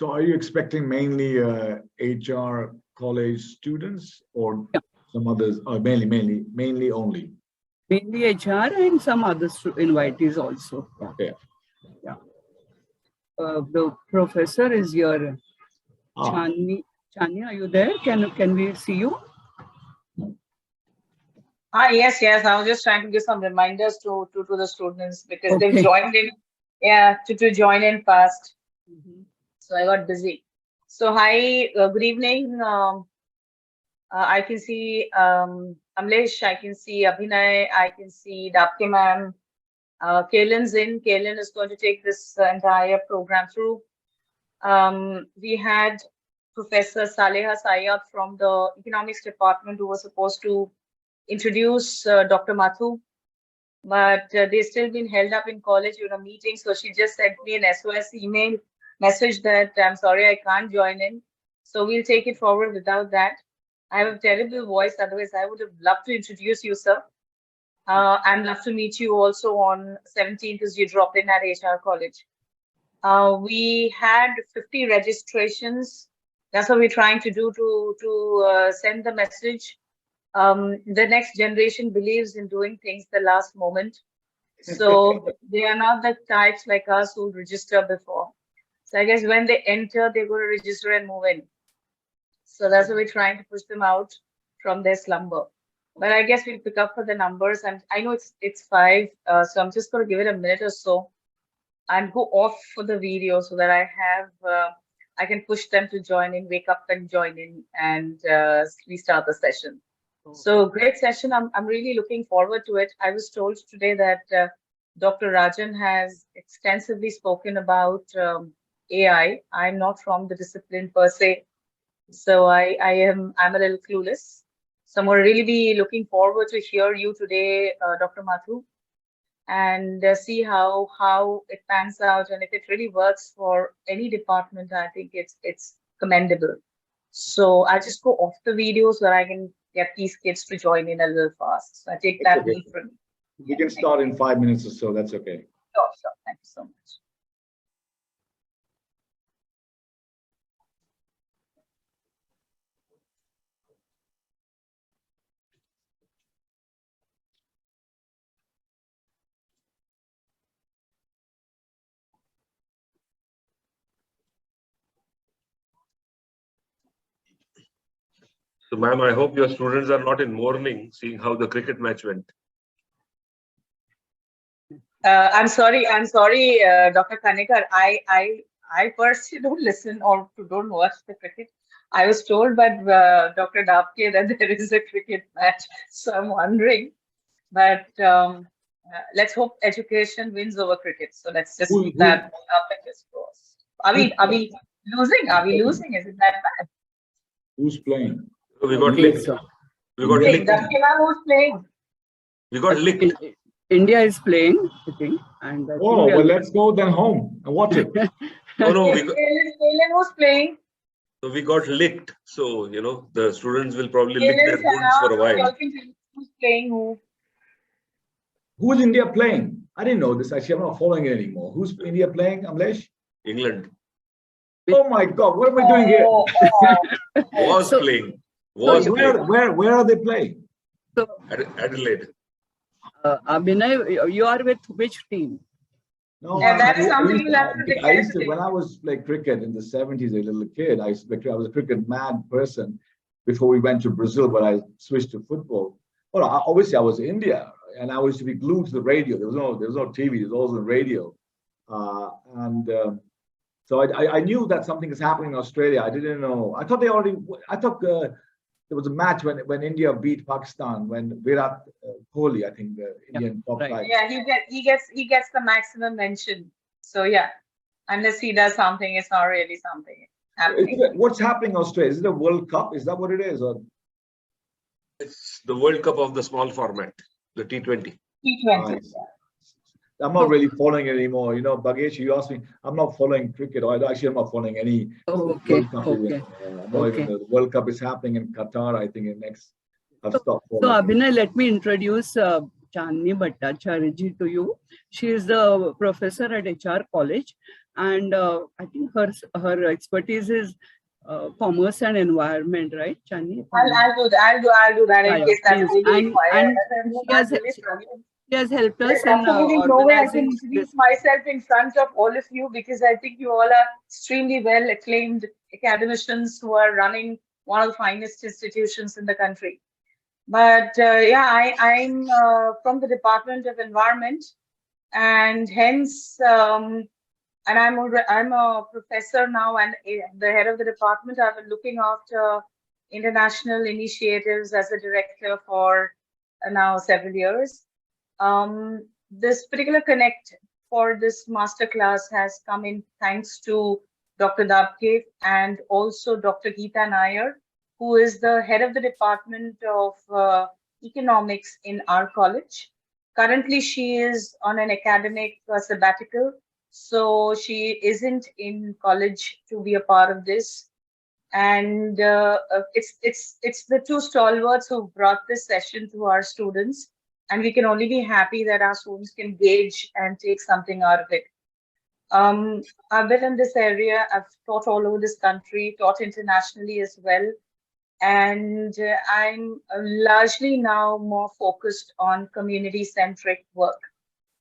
So are you expecting mainly HR college students or some others, or mainly only? Mainly HR and some other invitees also. Okay. Yeah. The professor is your Chani. Chani, are you there? Can we see you? Yes. I was just trying to give some reminders to the students because they've joined in. Yeah, to join in fast. So I got busy. So hi, good evening. I can see Amlesh, I can see Abhinay, I can see Dapke ma'am. Kailin's in. Kailin is going to take this entire program through. We had Professor Saleha Sayed from the economics department who was supposed to introduce Dr. Muthoo, but they've still been held up in college in a meeting. So she just sent me an SOS email message that I'm sorry, I can't join in. So we'll take it forward without that. I have a terrible voice. Otherwise, I would have loved to introduce you, sir. And love to meet you also on 17th as you drop in at HR College. We had 50 registrations. That's what we're trying to do to send the message. The next generation believes in doing things the last moment. So they are not the types like us who register before. So I guess when they enter, they're going to register and move in. So that's why we're trying to push them out from their slumber. But I guess we'll pick up for the numbers. And I know it's 5, so I'm just going to give it a minute or so and go off for the video so that I can push them to join in, wake up and join in, and restart the session. So great session. I'm really looking forward to it. I was told today that Dr. Rajan has extensively spoken about AI. I'm not from the discipline per se, so I'm a little clueless. So I'm going to really be looking forward to hear you today, Dr. Muthoo, and see how it pans out, and if it really works for any department. I think it's commendable. So I'll just go off the video so that I can get these kids to join in a little fast. So I take that lead from you. We can start in 5 minutes or so. That's okay. Sure. Thank you so much. So, ma'am, I hope your students are not in mourning, seeing how the cricket match went. I'm sorry, Dr. Kanekar. I personally don't listen or don't watch the cricket. I was told by Dr. Dapke that there is a cricket match, so I'm wondering. But let's hope education wins over cricket. So let's just keep that fingers crossed. Are we losing? Are we losing? Is it that bad? Who's playing? We got licked. We got licked. Who's playing? We got licked. India is playing, I think. And well, let's go then home and watch it. No, Kailin who's playing. So we got licked. So, the students will probably lick their wounds for a while. Who's playing who? Who's India playing? I didn't know this. Actually, I'm not following it anymore. Who's India playing, Amlesh? England. Oh my God, what am I doing here? Was playing. Where are they playing? So, Adelaide. Abhinay, you are with which team? No, that is something you have to declare. I used to, when I was like cricket in the 70s, a little kid, I was a cricket mad person before we went to Brazil, but I switched to football. Well, obviously I was in India, and I used to be glued to the radio. There was no TV. There was always the radio, so I knew that something is happening in Australia. I didn't know. I thought there was a match when India beat Pakistan, when Virat Kohli, I think the Indian top guy. Yeah, he gets the maximum mention. So yeah, unless he does something, it's not really something happening. What's happening in Australia? Is it a World Cup? Is that what it is? Or? It's the World Cup of the small format, the T20. T20. Nice. I'm not really following it anymore. Bhagesh, you asked me, I'm not following cricket. I'm not following any World Cup. The World Cup is happening in Qatar, I think, next. I've stopped following. So, Abhinay, let me introduce Chandni Bhattacharya ji to you. She is the professor at HR College. and I think her expertise is commerce and environment, right, Chani? I'll do that. I'll do that in Yeah, case that's please. really required. And I'm really struggling. she has helped There's us in absolutely no way I can organizing introduce this. myself in front of all of you because I think you all are extremely well acclaimed academicians who are running one of the finest institutions in the country. But yeah, I'm from the Department of Environment, and hence, and I'm a professor now and the head of the department. I've been looking after international initiatives as a director for now several years. This particular connect for this masterclass has come in thanks to Dr. Dabke and also Dr. Geeta Nair, who is the head of the Department of Economics in our college. Currently, she is on an academic sabbatical, so she isn't in college to be a part of this. And it's the two stalwarts who brought this session to our students, and we can only be happy that our students can gauge and take something out of it. I've been in this area. I've taught all over this country, taught internationally as well. And I'm largely now more focused on community-centric work.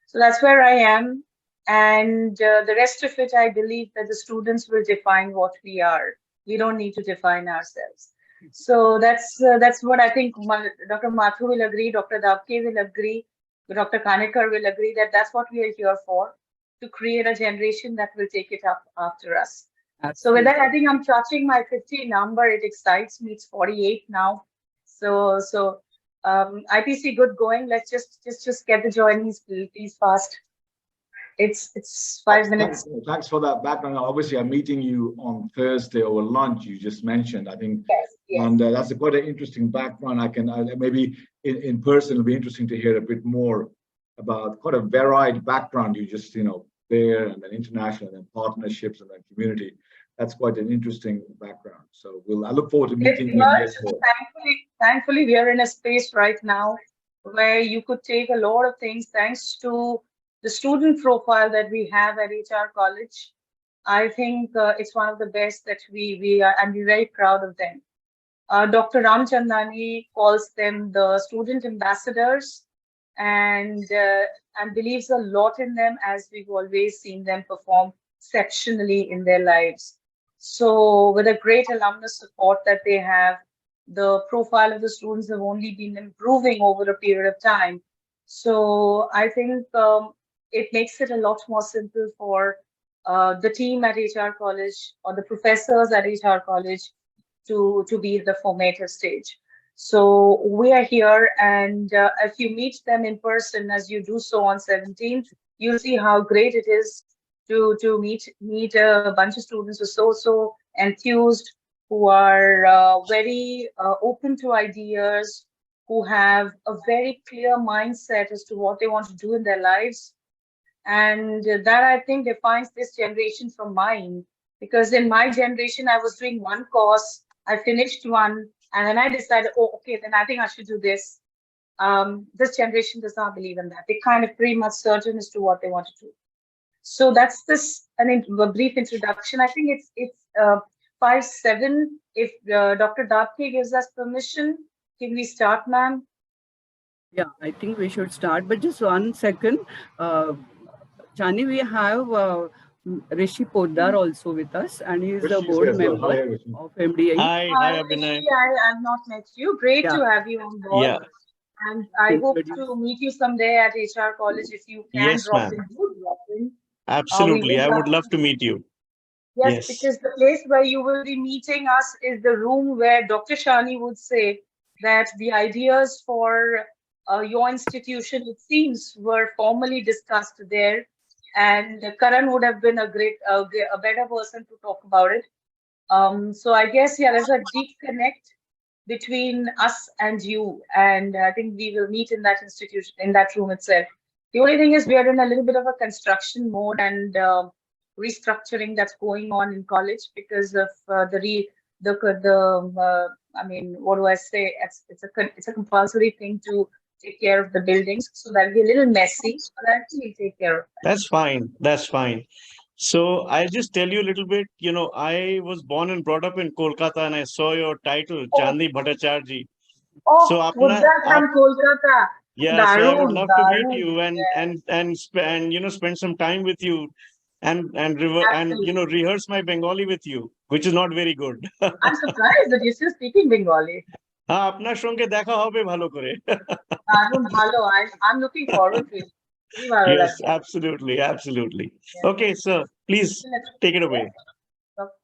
So that's where I am. And the rest of it, I believe that the students will define what we are. We don't need to define ourselves. So that's what I think Dr. Muthoo will agree, Dr. Dabke will agree, Dr. Kanekar will agree that that's what we are here for, to create a generation that will take it up after us. Absolutely. So with that, I think I'm touching my 50 number. It excites me. It's 48 now. So IPC, good going. Let's just get the joinees, please, fast. It's 5 minutes. Thanks for that background. Obviously, I'm meeting you on Thursday over lunch. You just mentioned, I think, yes. And that's quite an interesting background. Maybe in person it'll be interesting to hear a bit more about quite a varied background. You just there, and then international, and then partnerships, and then community. That's quite an interesting background. So I look forward to meeting you. Thankfully, we are in a space right now where you could take a lot of things thanks to the student profile that we have at HR College. I think it's one of the best that we are, and we're very proud of them. Dr. Ramchandani calls them the student ambassadors, and believes a lot in them, as we've always seen them perform exceptionally in their lives. So with a great alumnus support that they have, the profile of the students have only been improving over a period of time. So I think it makes it a lot more simple for the team at HR College or the professors at HR College to be the formative stage. So we are here, and if you meet them in person, as you do so on 17th, you'll see how great it is to meet a bunch of students who are so enthused, who are very open to ideas, who have a very clear mindset as to what they want to do in their lives. And that, I think, defines this generation from mine. Because in my generation, I was doing one course, I finished one, and then I decided, oh, okay, then I think I should do this. This generation does not believe in that. They kind of pretty much certain as to what they want to do. So that's a brief introduction. I think it's 5:07. If Dr. Dabke gives us permission, can we start, ma'am? Yeah, I think we should start. But just 1 second. Chani, we have Rishi Poddar also with us, and he is the board member of MDAE. Hi, Abhinay. Rishi, I have not met you. Great to have you on board. Yeah. And I hope to meet you someday at HR College if you can. Yes, ma'am. Drop in. Absolutely. I would love to meet you. Yes, because the place where you will be meeting us is the room where Dr. Shani would say that the ideas for your institution, it seems, were formally discussed there. And Karan would have been a better person to talk about it. So I guess, there's a deep connect between us and you. And I think we will meet in that institution, in that room itself. The only thing is we are in a little bit of a construction mode and restructuring that's going on in college because of what do I say? It's a compulsory thing to take care of the buildings, so that'll be a little messy, but I think we'll take care of that. That's fine. So I'll just tell you a little bit. I was born and brought up in Kolkata, and I saw your title, Chandni Bhattacharjee. So, Gujarat from Kolkata. yeah, so I would Darun, love to meet Darun. you and spend some time with you and Absolutely. rehearse my Bengali with you, which is not very good. I'm surprised that you're still speaking Bengali. হ্যাঁ আপনার সঙ্গে দেখা হবে ভালো করে দারুণ ভালো। I'm looking forward to it. খুবই ভালো Yes, লাগছে। absolutely. Yeah. Okay, sir, please take it away.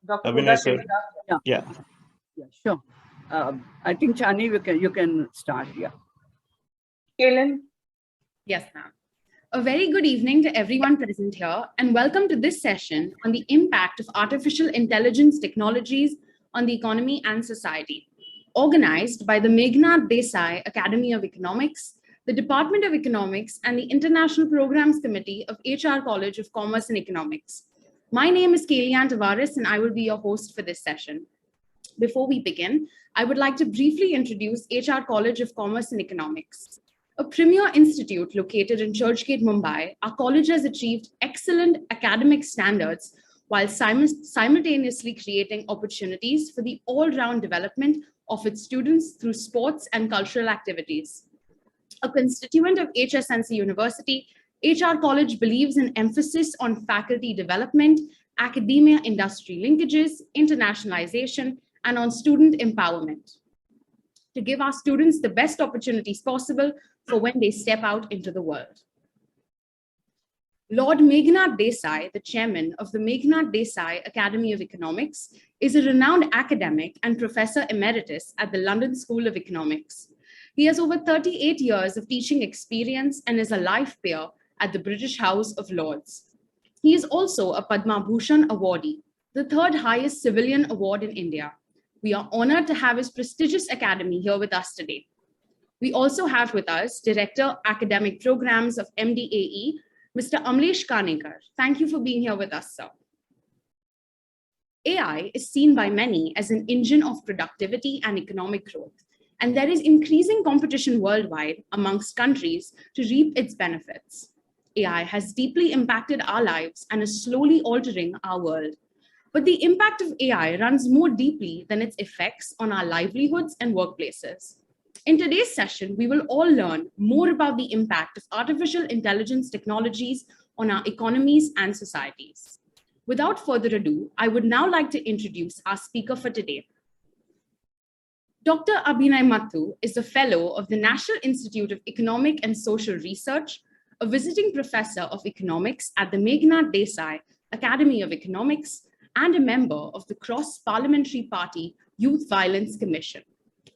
Dr. Abhinay, Poddar, sir. Yeah, sure. I think Chani, you can start. Yeah. Kaylin? Yes, ma'am. A very good evening to everyone present here, and welcome to this session on the impact of artificial intelligence technologies on the economy and society, organized by the Meghnad Desai Academy of Economics, the Department of Economics, and the International Programs Committee of HR College of Commerce and Economics. My name is Kailian Tavares, and I will be your host for this session. Before we begin, I would like to briefly introduce HR College of Commerce and Economics. A premier institute located in Churchgate, Mumbai, our college has achieved excellent academic standards while simultaneously creating opportunities for the all-round development of its students through sports and cultural activities. A constituent of HSNC University, HR College believes in emphasis on faculty development, academia-industry linkages, internationalization, and on student empowerment to give our students the best opportunities possible for when they step out into the world. Lord Meghnad Desai, the chairman of the Meghnad Desai Academy of Economics, is a renowned academic and professor emeritus at the London School of Economics. He has over 38 years of teaching experience and is a life peer at the British House of Lords. He is also a Padma Bhushan awardee, the third highest civilian award in India. We are honored to have his prestigious academy here with us today. We also have with us Director Academic Programs of MDAE, Mr. Amlesh Kanekar. Thank you for being here with us, sir. AI is seen by many as an engine of productivity and economic growth, and there is increasing competition worldwide amongst countries to reap its benefits. AI has deeply impacted our lives and is slowly altering our world. But the impact of AI runs more deeply than its effects on our livelihoods and workplaces. In today's session, we will all learn more about the impact of artificial intelligence technologies on our economies and societies. Without further ado, I would now like to introduce our speaker for today. Dr. Abhinay Muthoo is a fellow of the National Institute of Economic and Social Research, a visiting professor of economics at the Meghnad Desai Academy of Economics, and a member of the Cross-Parliamentary Party Youth Violence Commission.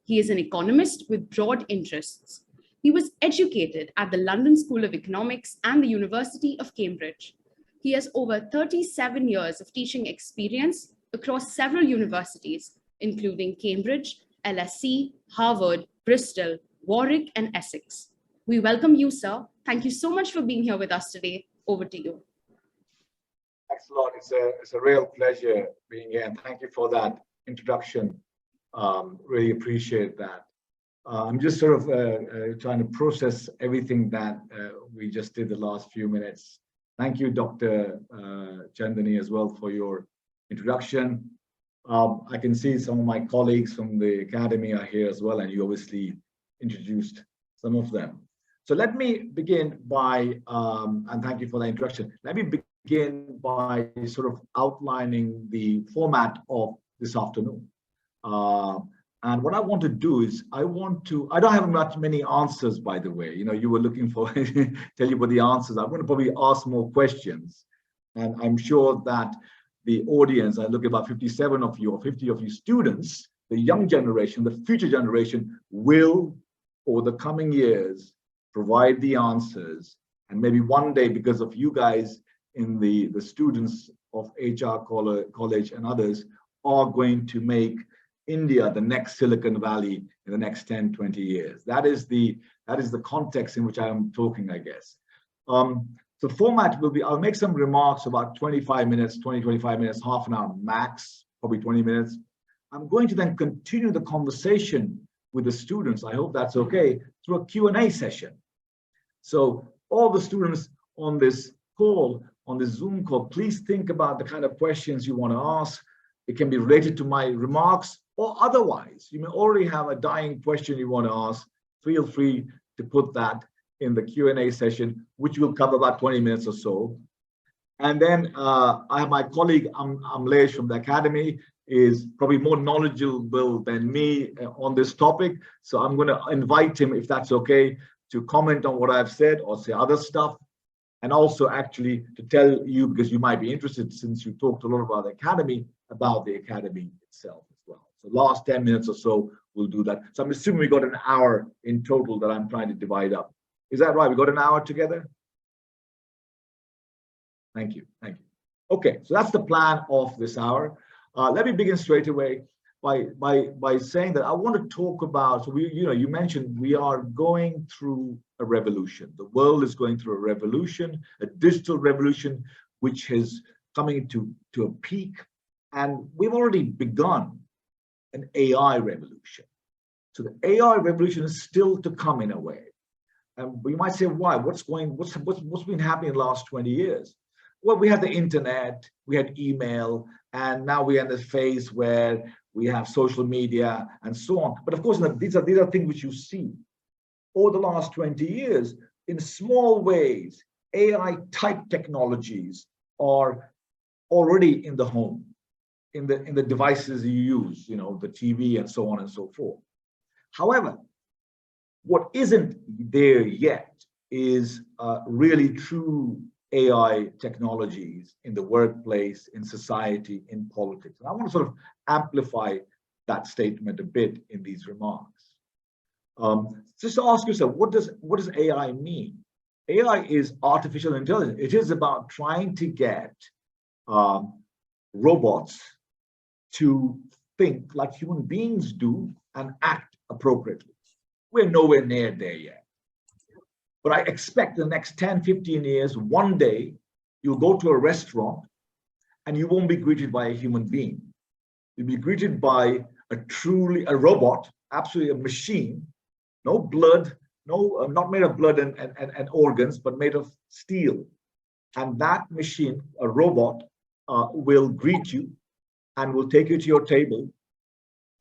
He is an economist with broad interests. He was educated at the London School of Economics and the University of Cambridge. He has over 37 years of teaching experience across several universities, including Cambridge, LSE, Harvard, Bristol, Warwick, and Essex. We welcome you, sir. Thank you so much for being here with us today. Over to you. Thanks a lot. It's a real pleasure being here, and thank you for that introduction. Really appreciate that. I'm just sort of trying to process everything that we just did the last few minutes. Thank you, Dr. Chandani, as well for your introduction. I can see some of my colleagues from the Academy are here as well, and you obviously introduced some of them. So let me begin by, and thank you for the introduction. Let me begin by sort of outlining the format of this afternoon. And what I want to do is I don't have many answers, by the way. You were looking for, tell you what the answers are. I'm going to probably ask more questions. And I'm sure that the audience, I look at about 57 of you or 50 of you students, the young generation, the future generation will, over the coming years, provide the answers. And maybe one day, because of you guys in the students of HR College and others, are going to make India the next Silicon Valley in the next 10, 20 years. That is the context in which I am talking, I guess. The format will be, I'll make some remarks about 25 minutes, 20, 25 minutes, half an hour max, probably 20 minutes. I'm going to then continue the conversation with the students, I hope that's okay, through a Q&A session. So all the students on this call on the Zoom call, please think about the kind of questions you want to ask. It can be related to my remarks or otherwise. You may already have a dying question you want to ask. Feel free to put that in the Q&A session, which will cover about 20 minutes or so. And then I have my colleague Amlesh from the Academy, is probably more knowledgeable than me on this topic. So I'm going to invite him, if that's okay, to comment on what I've said or say other stuff. And also actually to tell you, because you might be interested since you talked a lot about the Academy itself as well. So last 10 minutes or so, we'll do that. So I'm assuming we got an hour in total that I'm trying to divide up. Is that right? We got an hour together? Thank you. Thank you. Okay, so that's the plan of this hour. Let me begin straight away by saying that I want to talk about, so you mentioned we are going through a revolution. The world is going through a revolution, a digital revolution, which is coming to a peak. And we've already begun an AI revolution. So the AI revolution is still to come in a way. And you might say, why? What's been happening in the last 20 years? Well, we had the internet, we had email, and now we're in the phase where we have social media and so on. But of course, these are things which you see. Over the last 20 years, in small ways, AI type technologies are already in the home, in the devices you use, the TV and so on and so forth. However, what isn't there yet is really true AI technologies in the workplace, in society, in politics. And I want to sort of amplify that statement a bit in these remarks. Just to ask yourself, what does AI mean? AI is artificial intelligence. It is about trying to get robots to think like human beings do and act appropriately. We're nowhere near there yet. But I expect the next 10, 15 years, one day, you'll go to a restaurant and you won't be greeted by a human being. You'll be greeted by a robot, absolutely a machine, no blood, not made of blood and organs, but made of steel. And that machine, a robot, will greet you and will take you to your table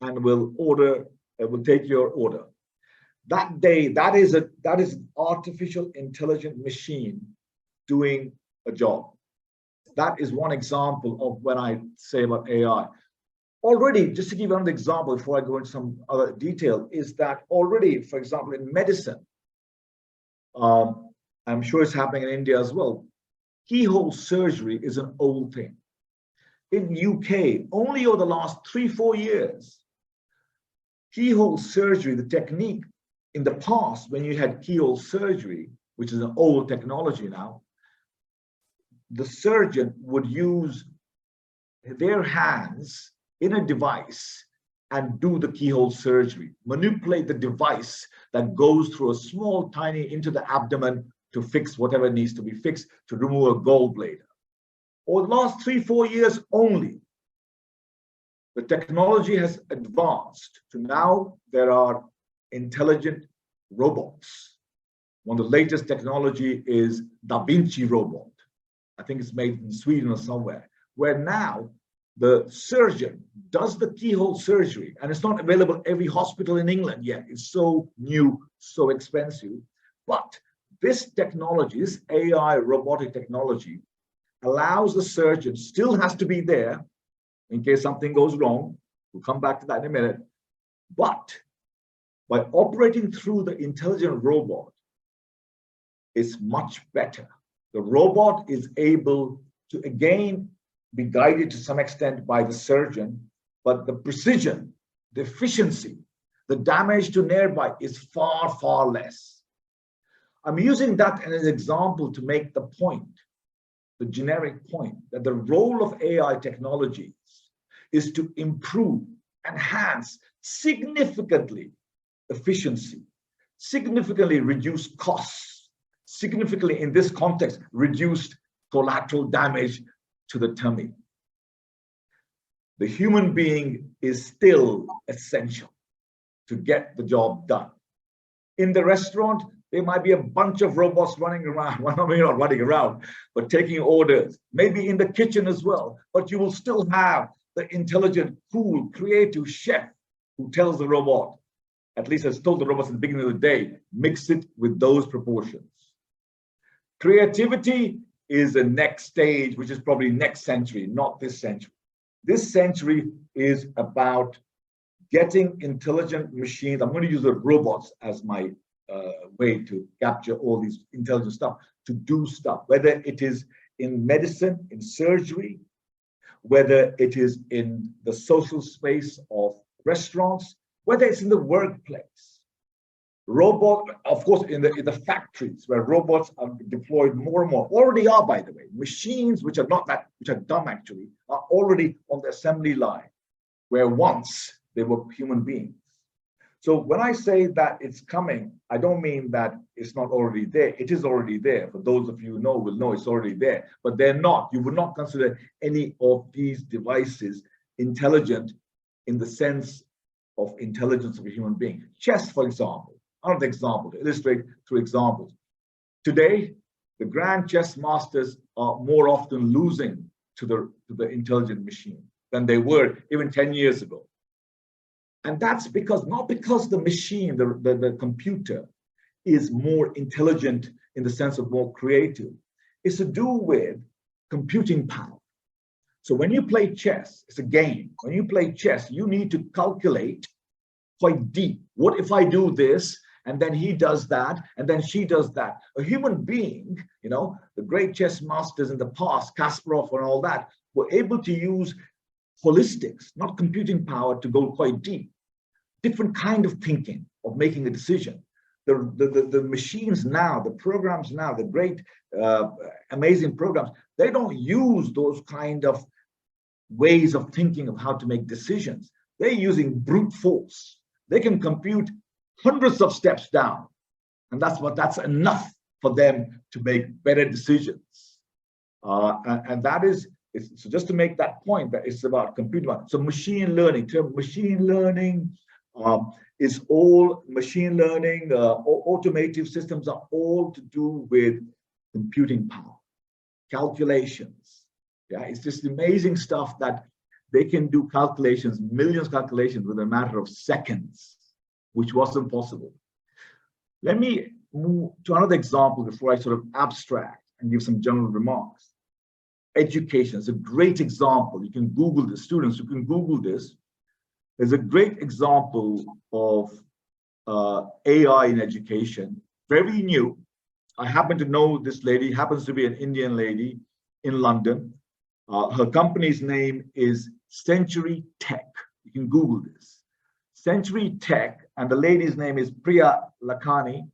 and will take your order. That day, that is an artificial intelligent machine doing a job. That is one example of when I say about AI. Already, just to give you another example before I go into some other detail, is that already, for example, in medicine, I'm sure it's happening in India as well, keyhole surgery is an old thing. In UK, only over the last 3-4 years, keyhole surgery, the technique, in the past, when you had keyhole surgery, which is an old technology now, the surgeon would use their hands in a device and do the keyhole surgery, manipulate the device that goes through a small, tiny, into the abdomen to fix whatever needs to be fixed, to remove a gallbladder. Over the last 3-4 years only, the technology has advanced to now there are intelligent robots. One of the latest technology is Da Vinci robot. I think it's made in Sweden or somewhere, where now the surgeon does the keyhole surgery, and it's not available in every hospital in England yet. It's so new, so expensive. But this technology, this AI robotic technology, allows the surgeon, still has to be there in case something goes wrong. We'll come back to that in a minute. But by operating through the intelligent robot, it's much better. The robot is able to, again, be guided to some extent by the surgeon, but the precision, the efficiency, the damage to nearby is far, far less. I'm using that as an example to make the point, the generic point, that the role of AI technologies is to improve, enhance significantly efficiency, significantly reduce costs, significantly, in this context, reduced collateral damage to the tummy. The human being is still essential to get the job done. In the restaurant, There might be a bunch of robots running around, well, maybe not running around, but taking orders, maybe in the kitchen as well. But you will still have the intelligent, cool, creative chef who tells the robot, at least has told the robots at the beginning of the day, mix it with those proportions. Creativity is the next stage, which is probably next century, not this century. This century is about getting intelligent machines. I'm going to use the robots as my way to capture all these intelligent stuff, to do stuff, whether it is in medicine, in surgery, whether it is in the social space of restaurants, whether it's in the workplace. Robot, of course, in the factories where robots are deployed more and more, already are, by the way. Machines which are not that, which are dumb actually, are already on the assembly line, where once they were human beings. So when I say that it's coming, I don't mean that it's not already there. It is already there. For those of you who know, will know it's already there, but they're not. You would not consider any of these devices intelligent in the sense of intelligence of a human being. Chess, for example, another example to illustrate through examples. Today, the grand chess masters are more often losing to the intelligent machine than they were even 10 years ago. And that's because, not because the machine, the computer is more intelligent in the sense of more creative. It's to do with computing power. So when you play chess, it's a game. When you play chess, you need to calculate quite deep. What if I do this, and then he does that, and then she does that? A human being, you know, the great chess masters in the past, Kasparov and all that, were able to use holistics, not computing power, to go quite deep. Different kind of thinking, of making a decision. The machines now, the programs now, the great, amazing programs, they don't use those kind of ways of thinking of how to make decisions. They're using brute force. They can compute hundreds of steps down, and that's enough for them to make better decisions. And that is, so just to make that point, that it's about computing. So machine learning, machine learning is all machine learning, automotive systems are all to do with computing power, calculations. Yeah, it's just amazing stuff that they can do calculations, millions of calculations within a matter of seconds, which wasn't possible. Let me move to another example before I sort of abstract and give some general remarks. Education is a great example. You can Google this, students, you can Google this. There's a great example of AI in education, very new. I happen to know this lady, happens to be an Indian lady in London. Her company's name is Century Tech. You can Google this. Century Tech, and the lady's name is Priya Lakhani.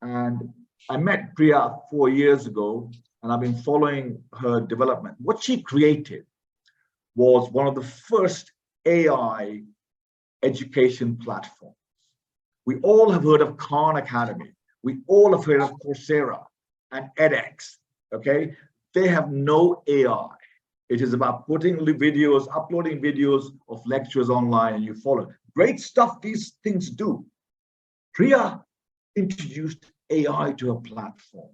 And I met Priya 4 years ago, and I've been following her development. What she created was one of the first AI education platforms. We all have heard of Khan Academy. We all have heard of Coursera and edX, okay? They have no AI. It is about putting videos, uploading videos of lectures online, and you follow. Great stuff these things do. Priya introduced AI to her platform.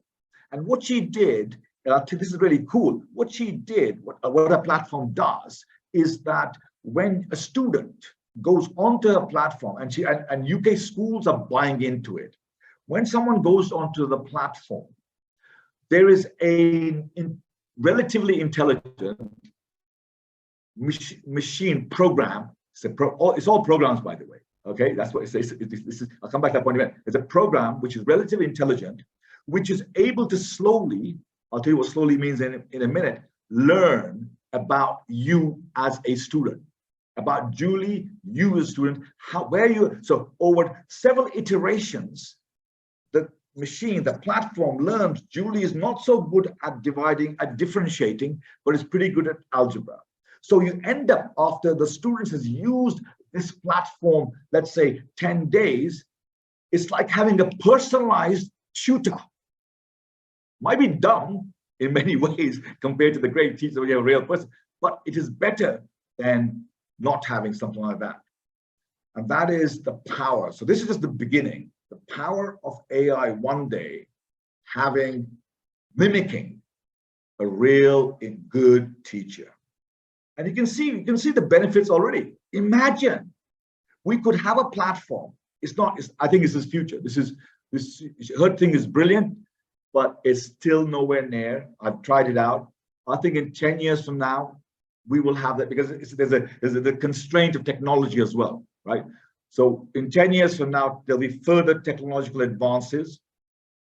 And what she did, and I think this is really cool, what she did, what a platform does, is that when a student goes onto a platform, and UK schools are buying into it, when someone goes onto the platform, there is a relatively intelligent machine program. It's all programs, by the way. Okay, that's what it says. I'll come back to that point in a minute. It's a program which is relatively intelligent, which is able to slowly, I'll tell you what slowly means in a minute, learn about you as a student, about Julie, you as a student, so over several iterations, the machine, the platform learns Julie is not so good at differentiating, but is pretty good at algebra. So you end up, after the students has used this platform, let's say 10 days, it's like having a personalized tutor. Might be dumb in many ways compared to the great teacher when you have a real person, but it is better than not having something like that. And that is the power. So this is just the beginning. the power of AI one day mimicking a real and good teacher. And you can see the benefits already. Imagine we could have a platform. I think it's this future. This her thing is brilliant, but it's still nowhere near. I've tried it out. I think in 10 years from now, we will have that, because there's the constraint of technology as well, right? So in 10 years from now, there'll be further technological advances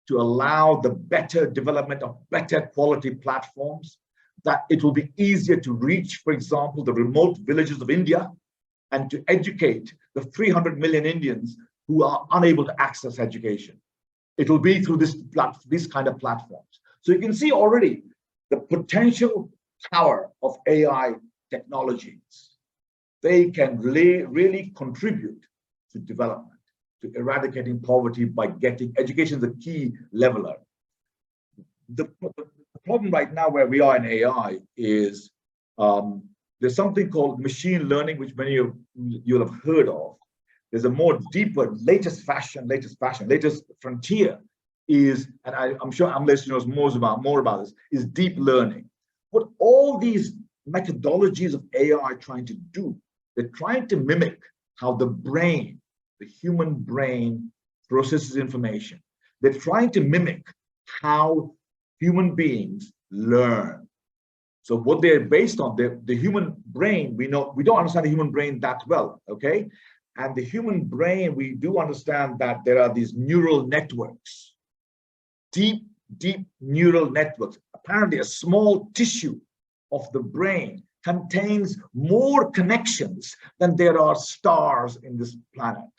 to allow the better development of better quality platforms, that it will be easier to reach, for example, the remote villages of India, and to educate the 300 million Indians who are unable to access education. It will be through this kind of platforms. So you can see already the potential power of AI technologies. They can really contribute to development, to eradicating poverty by getting education the key leveler. The problem right now where we are in AI is there's something called machine learning, which many of you'll have heard of. There's a more deeper, latest frontier is, and I'm sure Amlesh knows more about this, is deep learning. What all these methodologies of AI are trying to do, they're trying to mimic how the human brain processes information. They're trying to mimic how human beings learn. So what they're based on, the human brain, we don't understand the human brain that well, okay? And the human brain, we do understand that there are these neural networks, deep neural networks. Apparently a small tissue of the brain contains more connections than there are stars in this planet.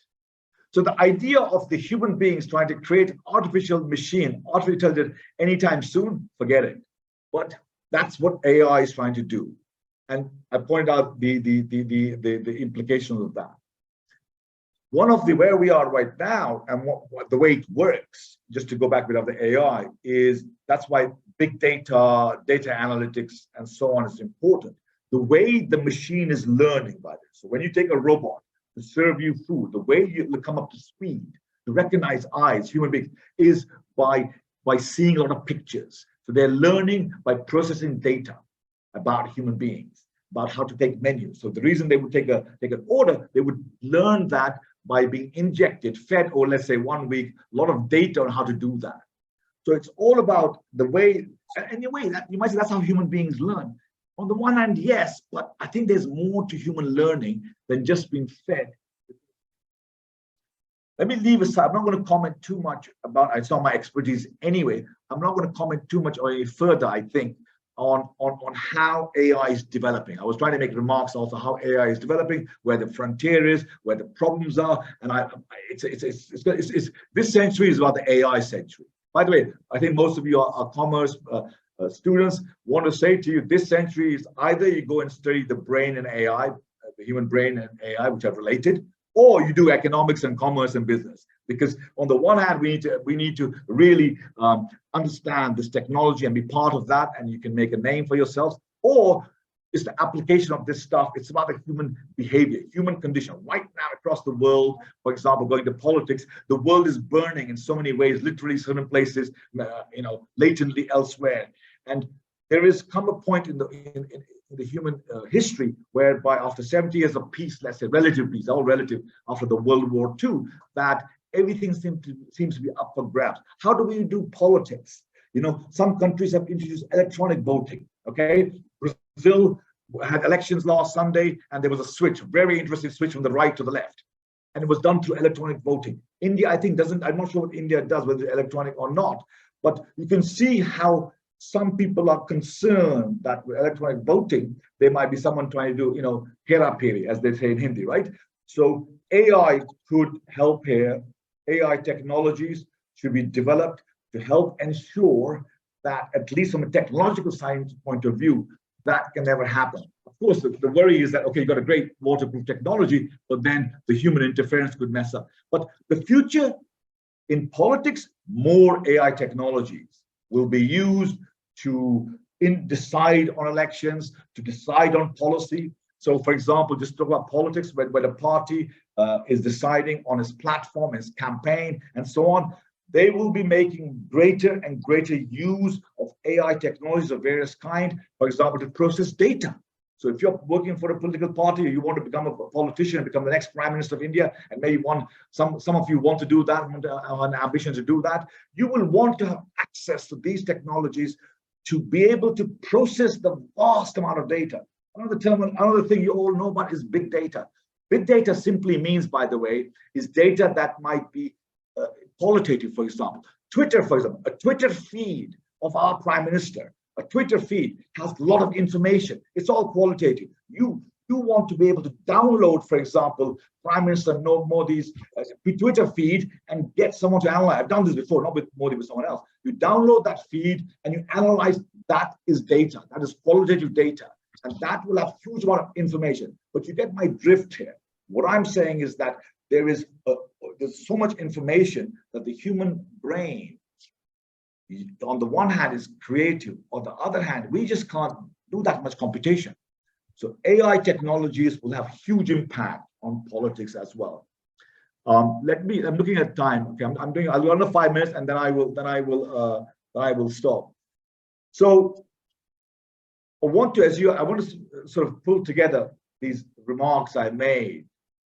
So the idea of the human beings trying to create an artificial intelligence anytime soon, forget it. But that's what AI is trying to do. And I pointed out the implications of that. One of where we are right now and the way it works, just to go back without the AI, is that's why big data analytics, and so on is important. The way the machine is learning by this. So when you take a robot to serve you food, the way you come up to speed, to recognize eyes, human beings, is by seeing a lot of pictures. So they're learning by processing data about human beings, about how to take menus. So the reason they would take an order, they would learn that by being fed over, let's say 1 week, a lot of data on how to do that. So it's all about the way, anyway, that you might say that's how human beings learn. On the one hand, yes, but I think there's more to human learning than just being fed. Let me leave aside, I'm not going to comment too much about, it's not my expertise anyway, I'm not going to comment too much or any further, I think, on how AI is developing. I was trying to make remarks also how AI is developing, where the frontier is, where the problems are, and this century is about the AI century. By the way, I think most of you are commerce students. Want to say to you, this century is either you go and study the brain and AI, the human brain and AI, which are related, or you do economics and commerce and business. Because on the one hand, we need to really understand this technology and be part of that, and you can make a name for yourselves. Or it's the application of this stuff. It's about the human behavior, human condition. Right now across the world, for example, going to politics, the world is burning in so many ways, literally certain places, latently elsewhere. And there is come a point in the human history whereby after 70 years of peace, let's say relative peace, all relative, after the World War II, that everything seems to be up for grabs. How do we do politics? Some countries have introduced electronic voting, okay? Brazil had elections last Sunday, and there was a switch, very interesting switch from the right to the left. And it was done through electronic voting. India, I think, doesn't, I'm not sure what India does, whether it's electronic or not, but you can see how some people are concerned that with electronic voting, there might be someone trying to do, hera peri, as they say in Hindi, right? So AI could help here. AI technologies should be developed to help ensure that, at least from a technological science point of view, that can never happen. Of course, the worry is that, okay, you've got a great waterproof technology, but then the human interference could mess up. But the future in politics, more AI technologies will be used to decide on elections, to decide on policy. So, for example, just talk about politics, where the party is deciding on its platform, its campaign, and so on. They will be making greater and greater use of AI technologies of various kind, for example, to process data. So if you're working for a political party, or you want to become a politician and become the next Prime Minister of India, and maybe some of you want to do that, an ambition to do that, you will want to have access to these technologies to be able to process the vast amount of data. Another thing you all know about is big data. Big data simply means, by the way, is data that might be qualitative. For example, Twitter, for example, a Twitter feed of our Prime Minister, a Twitter feed has a lot of information. It's all qualitative. You want to be able to download, for example, Prime Minister Modi's Twitter feed and get someone to analyze. I've done this before, not with Modi, with someone else. You download that feed and you analyze. That is data. That is qualitative data. And that will have huge amount of information. But you get my drift here. What I'm saying is that there's so much information that the human brain, on the one hand, is creative. On the other hand, we just can't do that much computation. So AI technologies will have huge impact on politics as well. I'm looking at time. Okay, I'll go another 5 minutes, and then I will stop. So I want to sort of pull together these remarks I made.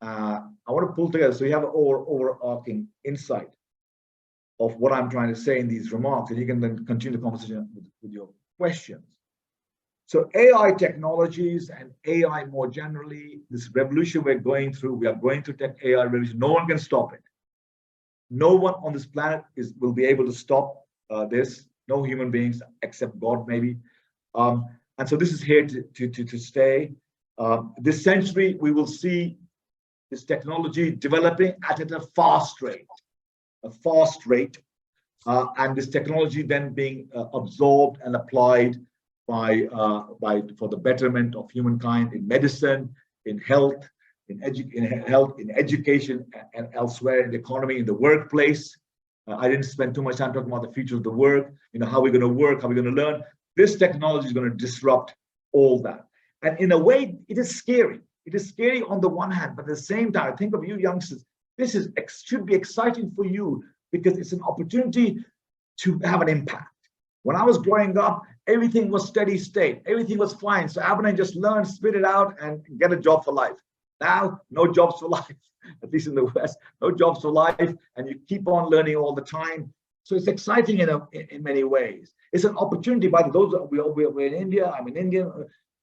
I want to pull together so you have an overarching insight of what I'm trying to say in these remarks, and you can then continue the conversation with your questions. So AI technologies and AI more generally, this revolution we're going through, we are going through tech AI revolution. No one can stop it. No one on this planet will be able to stop this. No human beings except God, maybe. And so this is here to stay. This century, we will see this technology developing at a fast rate, and this technology then being absorbed and applied for the betterment of humankind in medicine, in health, in education, and elsewhere in the economy, in the workplace. I didn't spend too much time talking about the future of the work. How we're going to work, how we're going to learn. This technology is going to disrupt all that. And in a way, it is scary. It is scary on the one hand, but at the same time, I think of you youngsters, this should be exciting for you because it's an opportunity to have an impact. When I was growing up, everything was steady state. Everything was fine. So Abhinay just learn, spit it out, and get a job for life. Now, no jobs for life, at least in the West, no jobs for life, and you keep on learning all the time. So it's exciting in many ways. It's an opportunity. By those we're in India. I'm in India.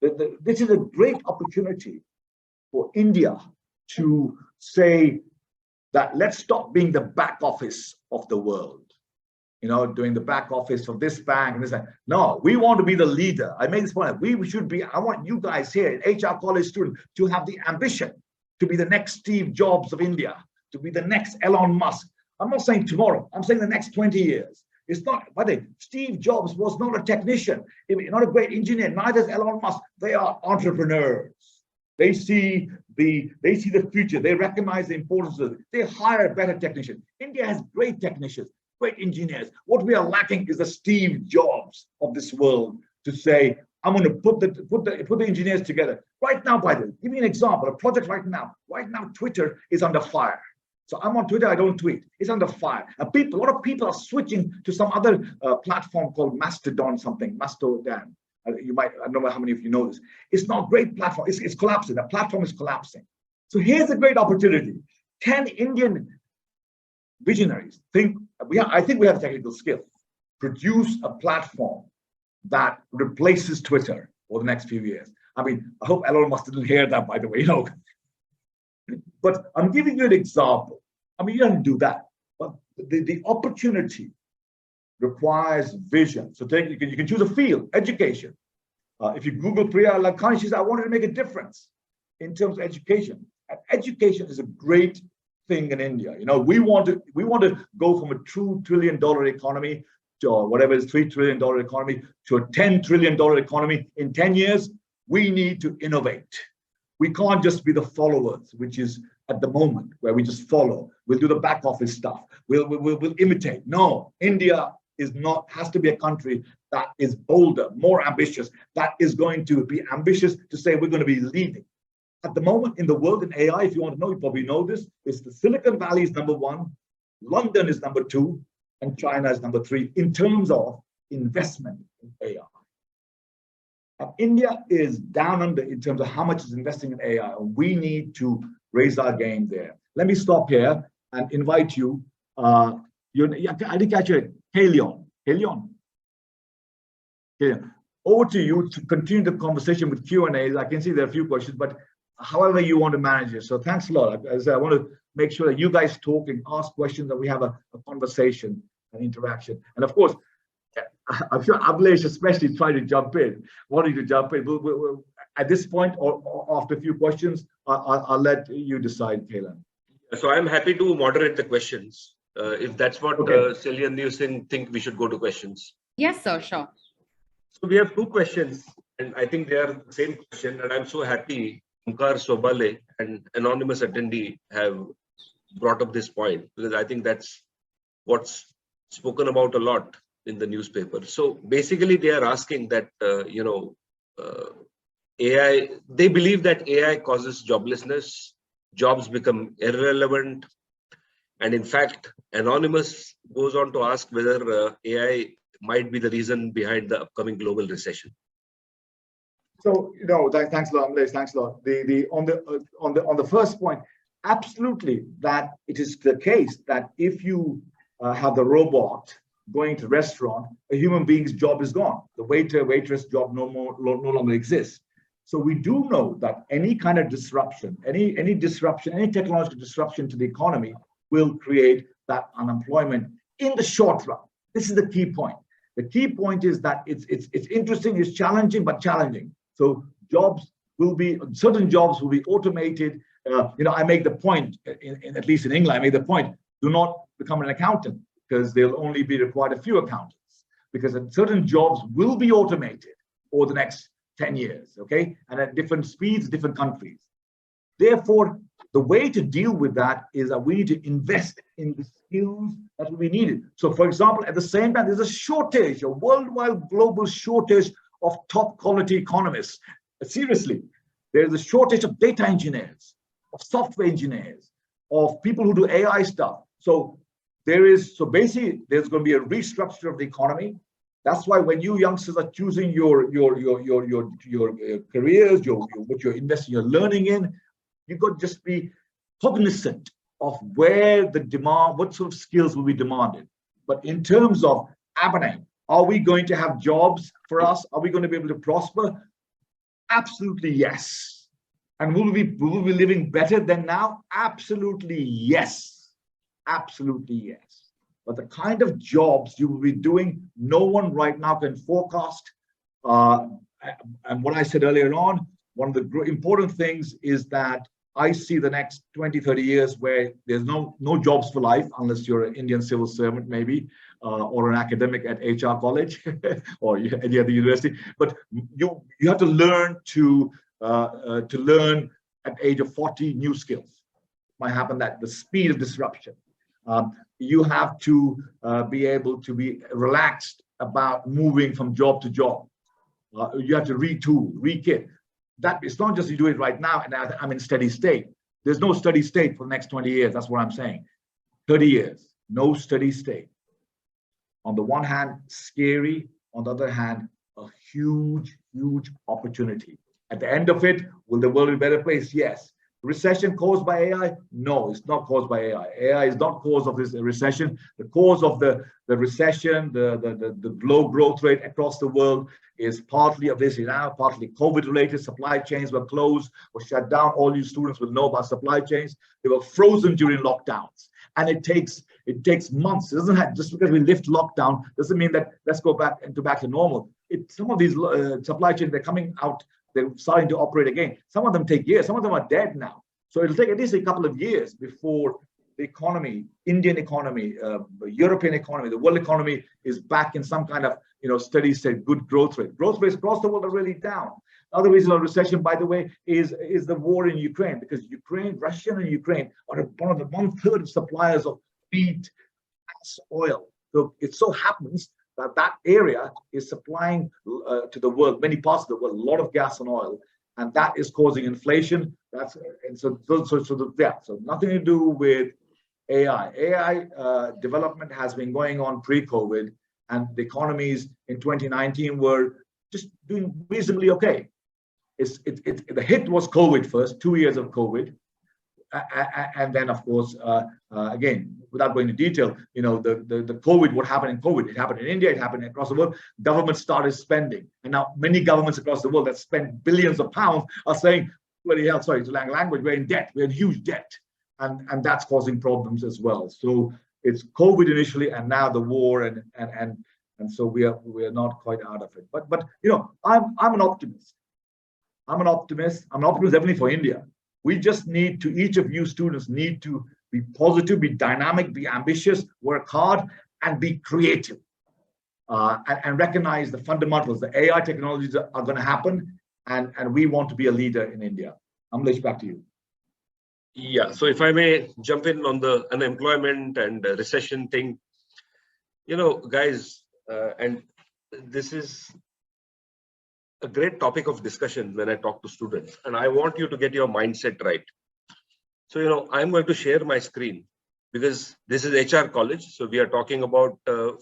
This is a great opportunity for India to say that let's stop being the back office of the world. Doing the back office of this bank and this. No, we want to be the leader. I made this point. We should be. I want you guys here, HR college students, to have the ambition to be the next Steve Jobs of India, to be the next Elon Musk. I'm not saying tomorrow. I'm saying the next 20 years. It's not. By the way, Steve Jobs was not a technician, not a great engineer. Neither is Elon Musk. They are entrepreneurs. They see the future. They recognize the importance of it. They hire better technicians. India has great technicians, great engineers. What we are lacking is the Steve Jobs of this world to say, I'm going to put the engineers together. Right now, by the way, give me an example, a project right now. Right now, Twitter is under fire. So I'm on Twitter, I don't tweet. It's under fire. And a lot of people are switching to some other platform called Mastodon. I don't know how many of you know this. It's not a great platform. It's collapsing. The platform is collapsing. So here's a great opportunity. 10 Indian visionaries I think we have technical skill. Produce a platform that replaces Twitter for the next few years. I hope Elon Musk didn't hear that, by the way, But I'm giving you an example. You don't do that. But the opportunity requires vision. So you can choose a field, education. If you Google Priya Lakhani, she said, I wanted to make a difference in terms of education. And education is a great thing in India. We want to go from a $2 trillion economy to whatever is $3 trillion economy to a $10 trillion economy in 10 years. We need to innovate. We can't just be the followers, which is at the moment where we just follow. We'll do the back office stuff. We'll imitate. No, India has to be a country that is bolder, more ambitious, that is going to be ambitious to say we're going to be leading. at the moment in the world in AI, if you want to know, you probably know this, is the Silicon Valley is number 1, London is number 2, and China is number 3 in terms of investment in AI. And India is down under in terms of how much is investing in AI. And we need to raise our game there. Let me stop here and invite you. I didn't catch it. Helion. Over to you to continue the conversation with Q&As. I can see there are a few questions, but however you want to manage it. So thanks a lot. As I want to make sure that you guys talk and ask questions, that we have a conversation and interaction. And of course, I'm sure Abhilash especially trying to jump in, wanting to jump in. We'll, at this point, or after a few questions, I'll let you decide, Kailan. So I'm happy to moderate the questions. If that's what Celia and you think we should go to questions. Yes, sir, sure. So we have 2 questions, and I think they are the same question. And I'm so happy Omkar Sobale and anonymous attendee have brought up this point, because I think that's what's spoken about a lot in the newspaper. So basically, they are asking that AI. They believe that AI causes joblessness, jobs become irrelevant, and in fact, anonymous goes on to ask whether AI might be the reason behind the upcoming global recession. So thanks a lot, Amlesh. Thanks a lot. On the first point, absolutely that it is the case that if you have the robot going to restaurant, a human being's job is gone. The waiter, waitress job no longer exists. So we do know that any kind of disruption, any disruption, any technological disruption to the economy will create that unemployment in the short run. This is the key point. The key point is that it's interesting, it's challenging, but challenging. So certain jobs will be automated. I make the point, at least in England, I make the point, do not become an accountant, because they'll only be required a few accountants, because certain jobs will be automated over the next 10 years, okay? And at different speeds, different countries. Therefore, the way to deal with that is that we need to invest in the skills that will be needed. So for example, at the same time, there's a shortage, a worldwide global shortage of top quality economists. Seriously, there's a shortage of data engineers, of software engineers, of people who do AI stuff. So basically there's going to be a restructure of the economy. That's why when you youngsters are choosing your careers, what you're investing, you're learning in, you've got to just be cognizant of where the demand, what sort of skills will be demanded. But in terms of Abhinay, are we going to have jobs for us? Are we going to be able to prosper? Absolutely yes. And will we be living better than now? Absolutely yes. Absolutely yes. But the kind of jobs you will be doing, no one right now can forecast. And what I said earlier on, one of the important things is that I see the next 20, 30 years where there's no jobs for life, unless you're an Indian civil servant, maybe, or an academic at HR college or any other university. But you have to learn to learn at the age of 40 new skills. It might happen that the speed of disruption. You have to be able to be relaxed about moving from job to job. You have to retool, rekit. That it's not just you do it right now and I'm in steady state. There's no steady state for the next 20 years. That's what I'm saying. 30 years, no steady state. On the one hand, scary. On the other hand, a huge, huge opportunity. At the end of it, will the world be a better place? Yes. Recession caused by AI? No, it's not caused by AI. AI is not cause of this recession. The cause of the recession, the low growth rate across the world is partly obviously now, partly COVID related. Supply chains were closed or shut down. All you students will know about supply chains. They were frozen during lockdowns. And it takes months. It doesn't have, just because we lift lockdown doesn't mean that let's go back to normal. Some of these supply chains, they're coming out. They're starting to operate again. Some of them take years. Some of them are dead now. So it'll take at least a couple of years before the economy, Indian economy, European economy, the world economy is back in some kind of steady state, good growth rate. Growth rates across the world are really down. The other reason of recession, by the way, is the war in Ukraine, because Russia and Ukraine are one third of suppliers of wheat, gas, oil. So it so happens that area is supplying to the world, many parts of the world, a lot of gas and oil. and that is causing inflation. So nothing to do with AI. AI development has been going on pre-COVID, and the economies in 2019 were just doing reasonably okay. The hit was COVID first, 2 years of COVID, and then of course, again, without going into detail, the COVID, what happened in COVID? It happened in India, it happened across the world. Governments started spending, and now many governments across the world that spend billions of pounds are saying, well, sorry, it's a language, we're in debt, we're in huge debt, and that's causing problems as well. So it's COVID initially, and now the war, and so we are not quite out of it. But I'm an optimist. I'm an optimist definitely for India. We just need to, each of you students need to be positive, be dynamic, be ambitious, work hard, and be creative. And recognize the fundamentals. The AI technologies are going to happen, and we want to be a leader in India. Amlesh, back to you. Yeah, so if I may jump in on the unemployment and recession thing, guys, and this is a great topic of discussion when I talk to students, and I want you to get your mindset right. So, I'm going to share my screen because this is HR college. So we are talking about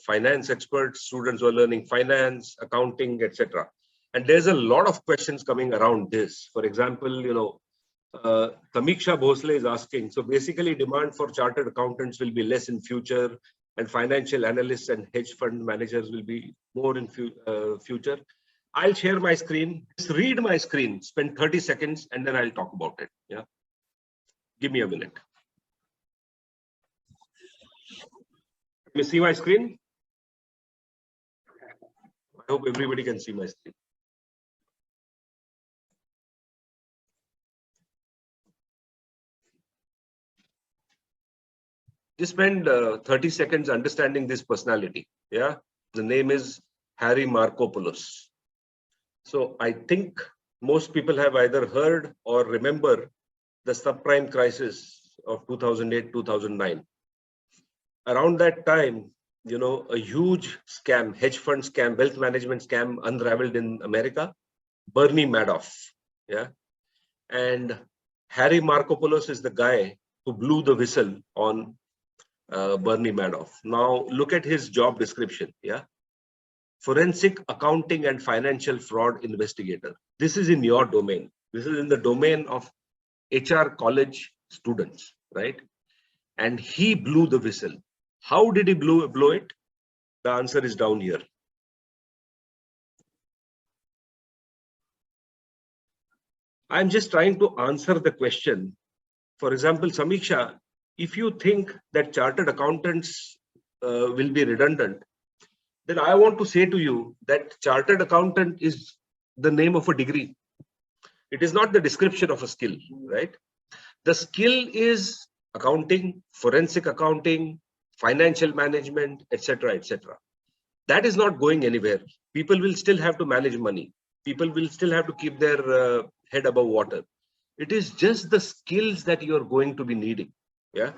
finance experts, students who are learning finance, accounting, etc. And there's a lot of questions coming around this. For example, Tamiksha Bhosle is asking, so basically demand for chartered accountants will be less in future, and financial analysts and hedge fund managers will be more in future. I'll share my screen. Just read my screen, spend 30 seconds, and then I'll talk about it. Yeah. Give me a minute. Can you see my screen? I hope everybody can see my screen. Just spend 30 seconds understanding this personality. Yeah. The name is Harry Markopoulos. So I think most people have either heard or remember the subprime crisis of 2008-2009. Around that time, a huge scam, hedge fund scam, wealth management scam unraveled in America. Bernie Madoff, yeah. And Harry Markopoulos is the guy who blew the whistle on Bernie Madoff. Now look at his job description, yeah. Forensic accounting and financial fraud investigator. This is in your domain. This is in the domain of HR college students, right? And he blew the whistle. How did he blow it? The answer is down here. I'm just trying to answer the question. For example, Samiksha, if you think that chartered accountants will be redundant, then I want to say to you that chartered accountant is the name of a degree. It is not the description of a skill, right? The skill is accounting, forensic accounting, financial management, etc., etc. That is not going anywhere. People will still have to manage money. People will still have to keep their head above water. It is just the skills that you are going to be needing. Yeah,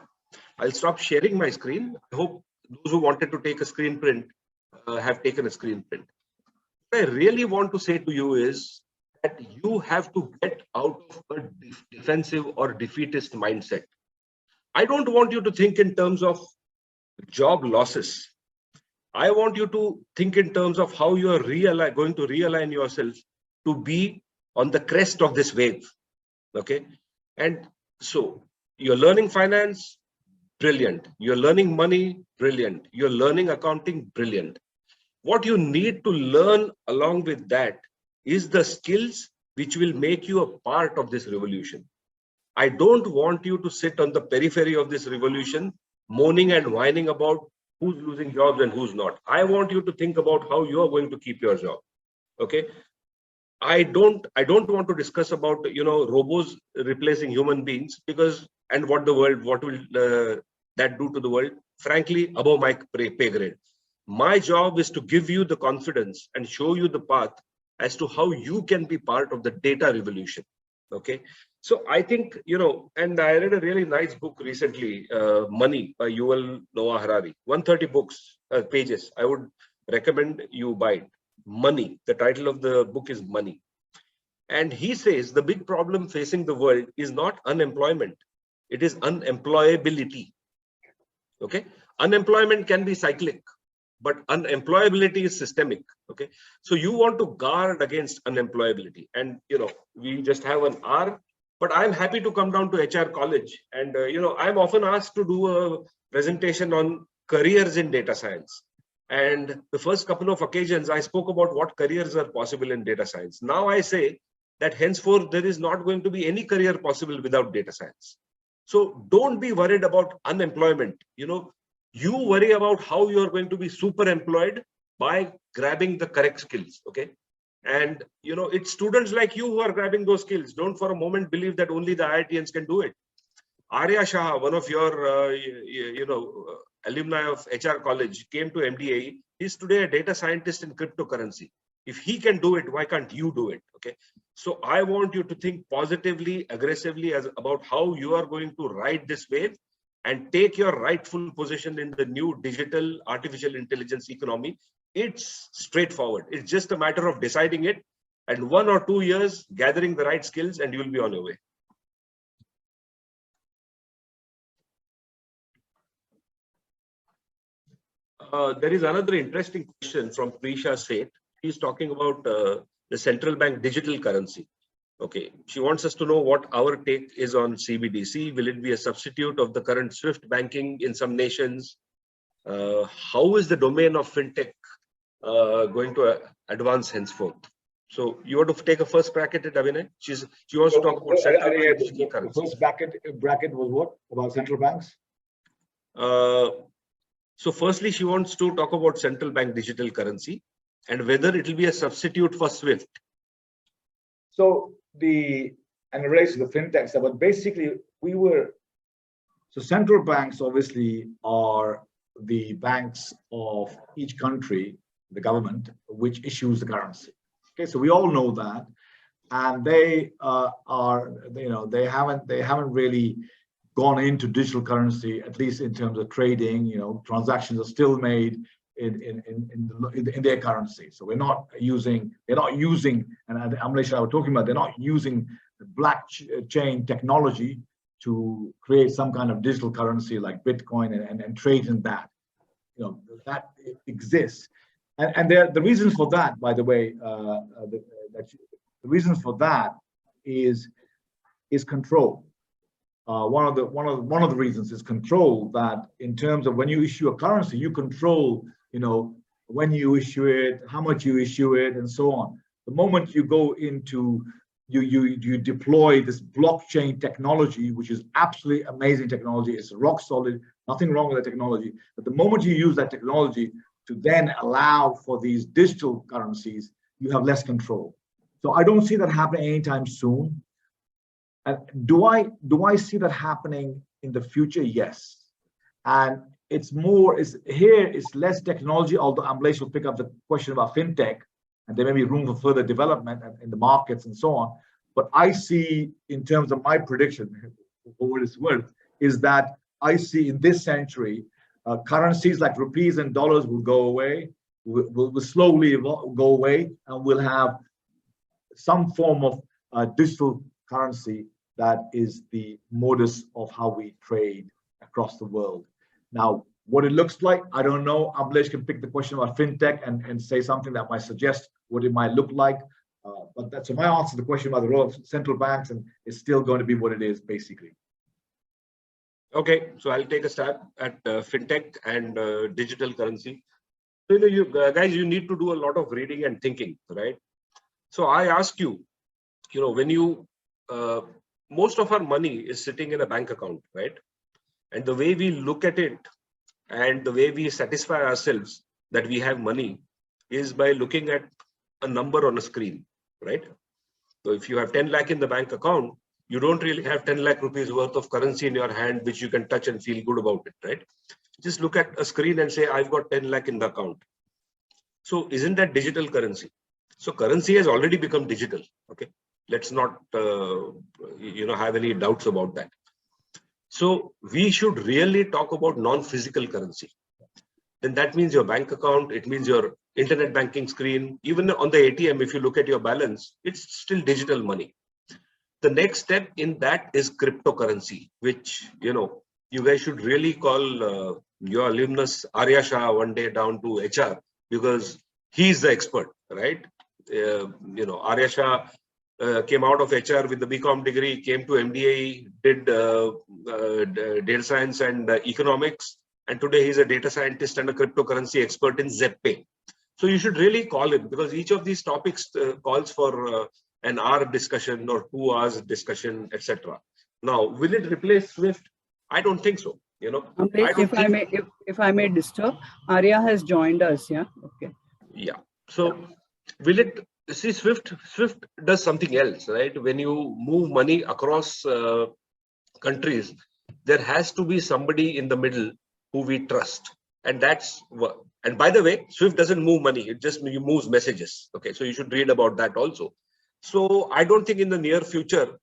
I'll stop sharing my screen. I hope those who wanted to take a screen print have taken a screen print. What I really want to say to you is that you have to get out of a defensive or defeatist mindset. I don't want you to think in terms of job losses. I want you to think in terms of how you are going to realign yourself to be on the crest of this wave. Okay. And so you're learning finance, brilliant. You're learning money, brilliant. You're learning accounting, brilliant. What you need to learn along with that is the skills which will make you a part of this revolution. I don't want you to sit on the periphery of this revolution, moaning and whining about who's losing jobs and who's not. I want you to think about how you are going to keep your job. Okay. I don't want to discuss about, robots replacing human beings and what will that do to the world? Frankly, above my pay grade. My job is to give you the confidence and show you the path as to how you can be part of the data revolution. Okay. So I think, and I read a really nice book recently, Money by Yuval Noah Harari, 130 pages. I would recommend you buy it. Money. The title of the book is Money. And he says the big problem facing the world is not unemployment, it is unemployability. Okay, unemployment can be cyclic, but unemployability is systemic. Okay, so you want to guard against unemployability, and we just have an R. But I'm happy to come down to HR college, and I'm often asked to do a presentation on careers in data science. And the first couple of occasions I spoke about what careers are possible in data science. Now I say that henceforth there is not going to be any career possible without data science. So don't be worried about unemployment. You worry about how you are going to be super employed by grabbing the correct skills. Okay. And it's students like you who are grabbing those skills. Don't for a moment believe that only the IITians can do it. Arya Shah, one of your alumni of HR college, came to MDAE. He's today a data scientist in cryptocurrency. If he can do it, why can't you do it? Okay. So I want you to think positively, aggressively about how you are going to ride this wave and take your rightful position in the new digital artificial intelligence economy. It's straightforward. It's just a matter of deciding it, and 1 or 2 years gathering the right skills, and you will be on your way. There is another interesting question from Prisha Seth. She's talking about the central bank digital currency. Okay, she wants us to know what our take is on CBDC. Will it be a substitute of the current SWIFT banking in some nations? How is the domain of fintech going to advance henceforth? So you want to take a first bracket at Abhinay? She wants to talk about central bank digital currency. The first bracket was what about central banks? So firstly, she wants to talk about central bank digital currency and whether it will be a substitute for SWIFT. So and it relates to the fintechs, but basically so central banks obviously are the banks of each country, the government, which issues the currency. Okay, so we all know that, and they they haven't really gone into digital currency, at least in terms of trading. Transactions are still made in their currency. So they're not using, and Amlesh and I were talking about, they're not using the blockchain technology to create some kind of digital currency like Bitcoin and trade in that. That exists. And the reasons for that, by the way, the reasons for that is control. One of the reasons is control, that in terms of when you issue a currency, you control, when you issue it, how much you issue it, and so on. The moment you go into, you deploy this blockchain technology, which is absolutely amazing technology. It's rock solid, nothing wrong with the technology. But the moment you use that technology to then allow for these digital currencies, you have less control. So I don't see that happening anytime soon. And do I see that happening in the future? Yes. And it's less technology, although Amlesh will pick up the question about fintech, and there may be room for further development in the markets and so on. But I see, in terms of my prediction, for what it's worth, is that I see in this century, currencies like rupees and dollars will go away, will slowly go away, and we'll have some form of digital currency that is the modus of how we trade across the world. Now, what it looks like, I don't know. Amlesh can pick the question about fintech and say something that might suggest what it might look like. But that's my answer to the question about the role of central banks, and it's still going to be what it is, basically. Okay, so I'll take a stab at fintech and digital currency. So, you guys, you need to do a lot of reading and thinking, right? So I ask you, when you, most of our money is sitting in a bank account, right? And the way we look at it and the way we satisfy ourselves that we have money is by looking at a number on a screen, right? So if you have 10 lakh in the bank account, you don't really have 10 lakh rupees worth of currency in your hand, which you can touch and feel good about it, right? Just look at a screen and say, I've got 10 lakh in the account. So isn't that digital currency? So currency has already become digital, okay? Let's not, have any doubts about that. So we should really talk about non-physical currency. Then that means your bank account, it means your internet banking screen, even on the ATM, if you look at your balance, it's still digital money. The next step in that is cryptocurrency, which, you guys should really call your alumnus Arya Shah one day down to HR, because he's the expert, right? Arya Shah came out of HR with the BCom degree, came to MDAE, did data science and economics, and today he's a data scientist and a cryptocurrency expert in ZepPay. So you should really call him, because each of these topics calls for an hour discussion or 2 hours discussion, etc. Now, will it replace SWIFT? I don't think so. If I may disturb, Arya has joined us. Yeah. Okay. Yeah. So will it? See, SWIFT does something else, right? When you move money across countries, there has to be somebody in the middle who we trust, and that's what. And by the way, SWIFT doesn't move money; it just moves messages. Okay, so you should read about that also. So I don't think in the near future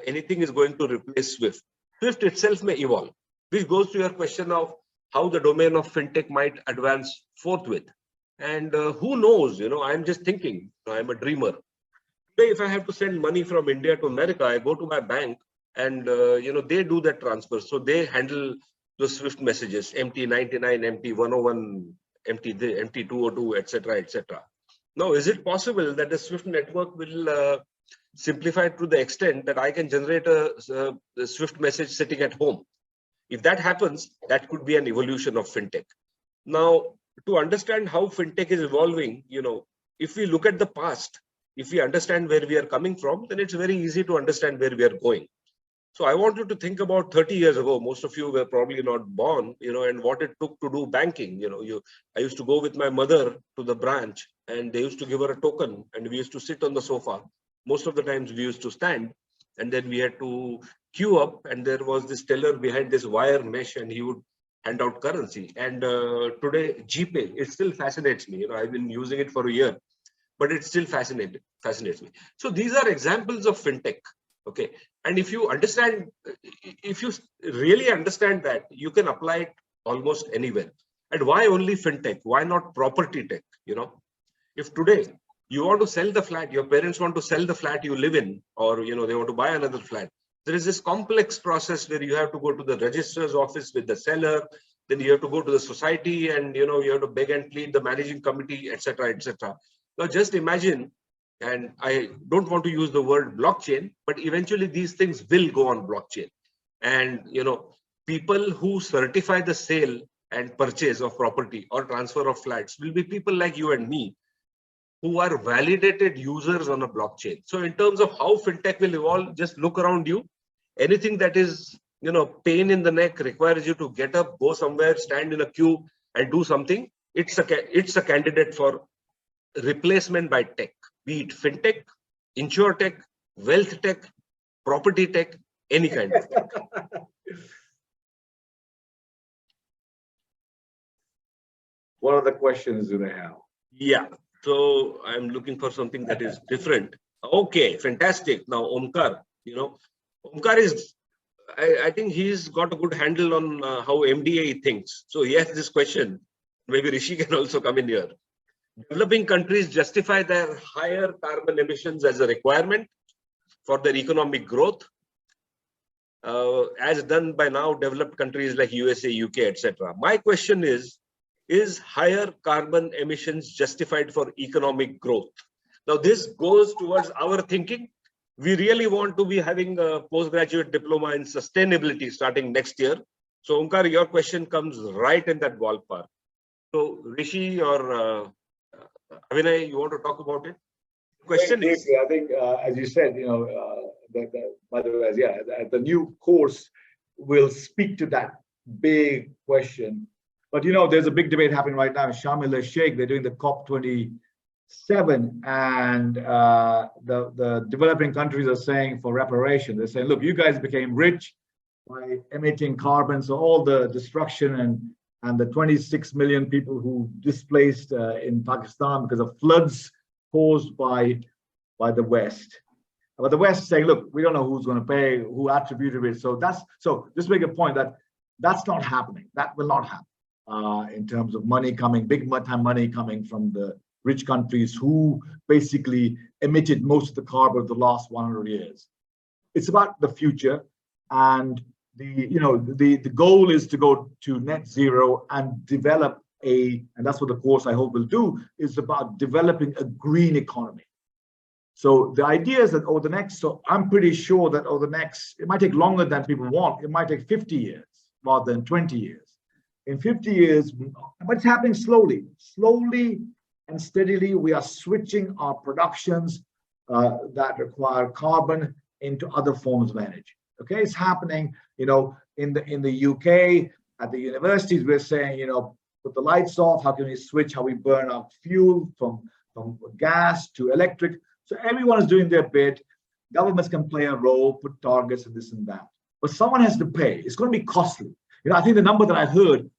anything is going to replace SWIFT. SWIFT itself may evolve, which goes to your question of how the domain of fintech might advance forthwith. And who knows? I'm just thinking. I'm a dreamer. Today, if I have to send money from India to America, I go to my bank, and they do that transfer. So they handle the SWIFT messages, MT99, MT101, MT202, etc., etc. Now, is it possible that the SWIFT network will simplify to the extent that I can generate a SWIFT message sitting at home? If that happens, that could be an evolution of fintech. Now, to understand how fintech is evolving, if we look at the past, if we understand where we are coming from, then it's very easy to understand where we are going. So I want you to think about 30 years ago. Most of you were probably not born, and what it took to do banking. I used to go with my mother to the branch, and they used to give her a token, and we used to sit on the sofa. Most of the times we used to stand, and then we had to queue up, and there was this teller behind this wire mesh, and he would hand out currency. And today, GPay, it still fascinates me. I've been using it for a year, but it still fascinates me. So these are examples of fintech. Okay, and if you really understand that, you can apply it almost anywhere. And why only fintech? Why not property tech? If today you want to sell the flat, your parents want to sell the flat you live in, or they want to buy another flat, there is this complex process where you have to go to the registrar's office with the seller, then you have to go to the society, and you have to beg and plead the managing committee, etc., etc. Now just imagine. And I don't want to use the word blockchain, but eventually these things will go on blockchain. And, people who certify the sale and purchase of property or transfer of flats will be people like you and me, who are validated users on a blockchain. So in terms of how fintech will evolve, just look around you. Anything that is, pain in the neck, requires you to get up, go somewhere, stand in a queue and do something. It's a candidate for replacement by tech. Be it fintech, insurtech, wealth tech, property tech, any kind of tech. What other questions do they have? Yeah, so I'm looking for something that is different. Okay, fantastic. Now, Omkar, Omkar is, I think he's got a good handle on how MDAE thinks. So he has this question. Maybe Rishi can also come in here. Developing countries justify their higher carbon emissions as a requirement for their economic growth, as done by now developed countries like USA, UK, etc. My question is higher carbon emissions justified for economic growth? Now, this goes towards our thinking. We really want to be having a postgraduate diploma in sustainability starting next year. So, Omkar, your question comes right in that ballpark. So, Rishi or Abhinay, you want to talk about it? Question is, I think, as you said, by the way, yeah, the new course will speak to that big question. But there's a big debate happening right now in Sharm el-Sheikh. They're doing the COP27, and the developing countries are saying for reparation. They're saying, look, you guys became rich by emitting carbon, so all the destruction and the 26 million people who displaced in Pakistan because of floods caused by the West. But the West saying, look, we don't know who's going to pay, who attributed it. So just make a point that that's not happening. That will not happen. in terms of money coming, big time money coming from the rich countries who basically emitted most of the carbon of the last 100 years. It's about the future, and the goal is to go to net zero and develop and that's what the course I hope will do, is about developing a green economy. So the idea is that I'm pretty sure that it might take longer than people want. It might take 50 years rather than 20 years. In 50 years, but it's happening slowly and steadily. We are switching our productions that require carbon into other forms of energy. Okay, it's happening. In the UK at the universities, we're saying, put the lights off. How can we switch how we burn our fuel from gas to electric? So everyone is doing their bit. Governments can play a role, put targets and this and that. But someone has to pay. It's going to be costly. I think the number that I heard,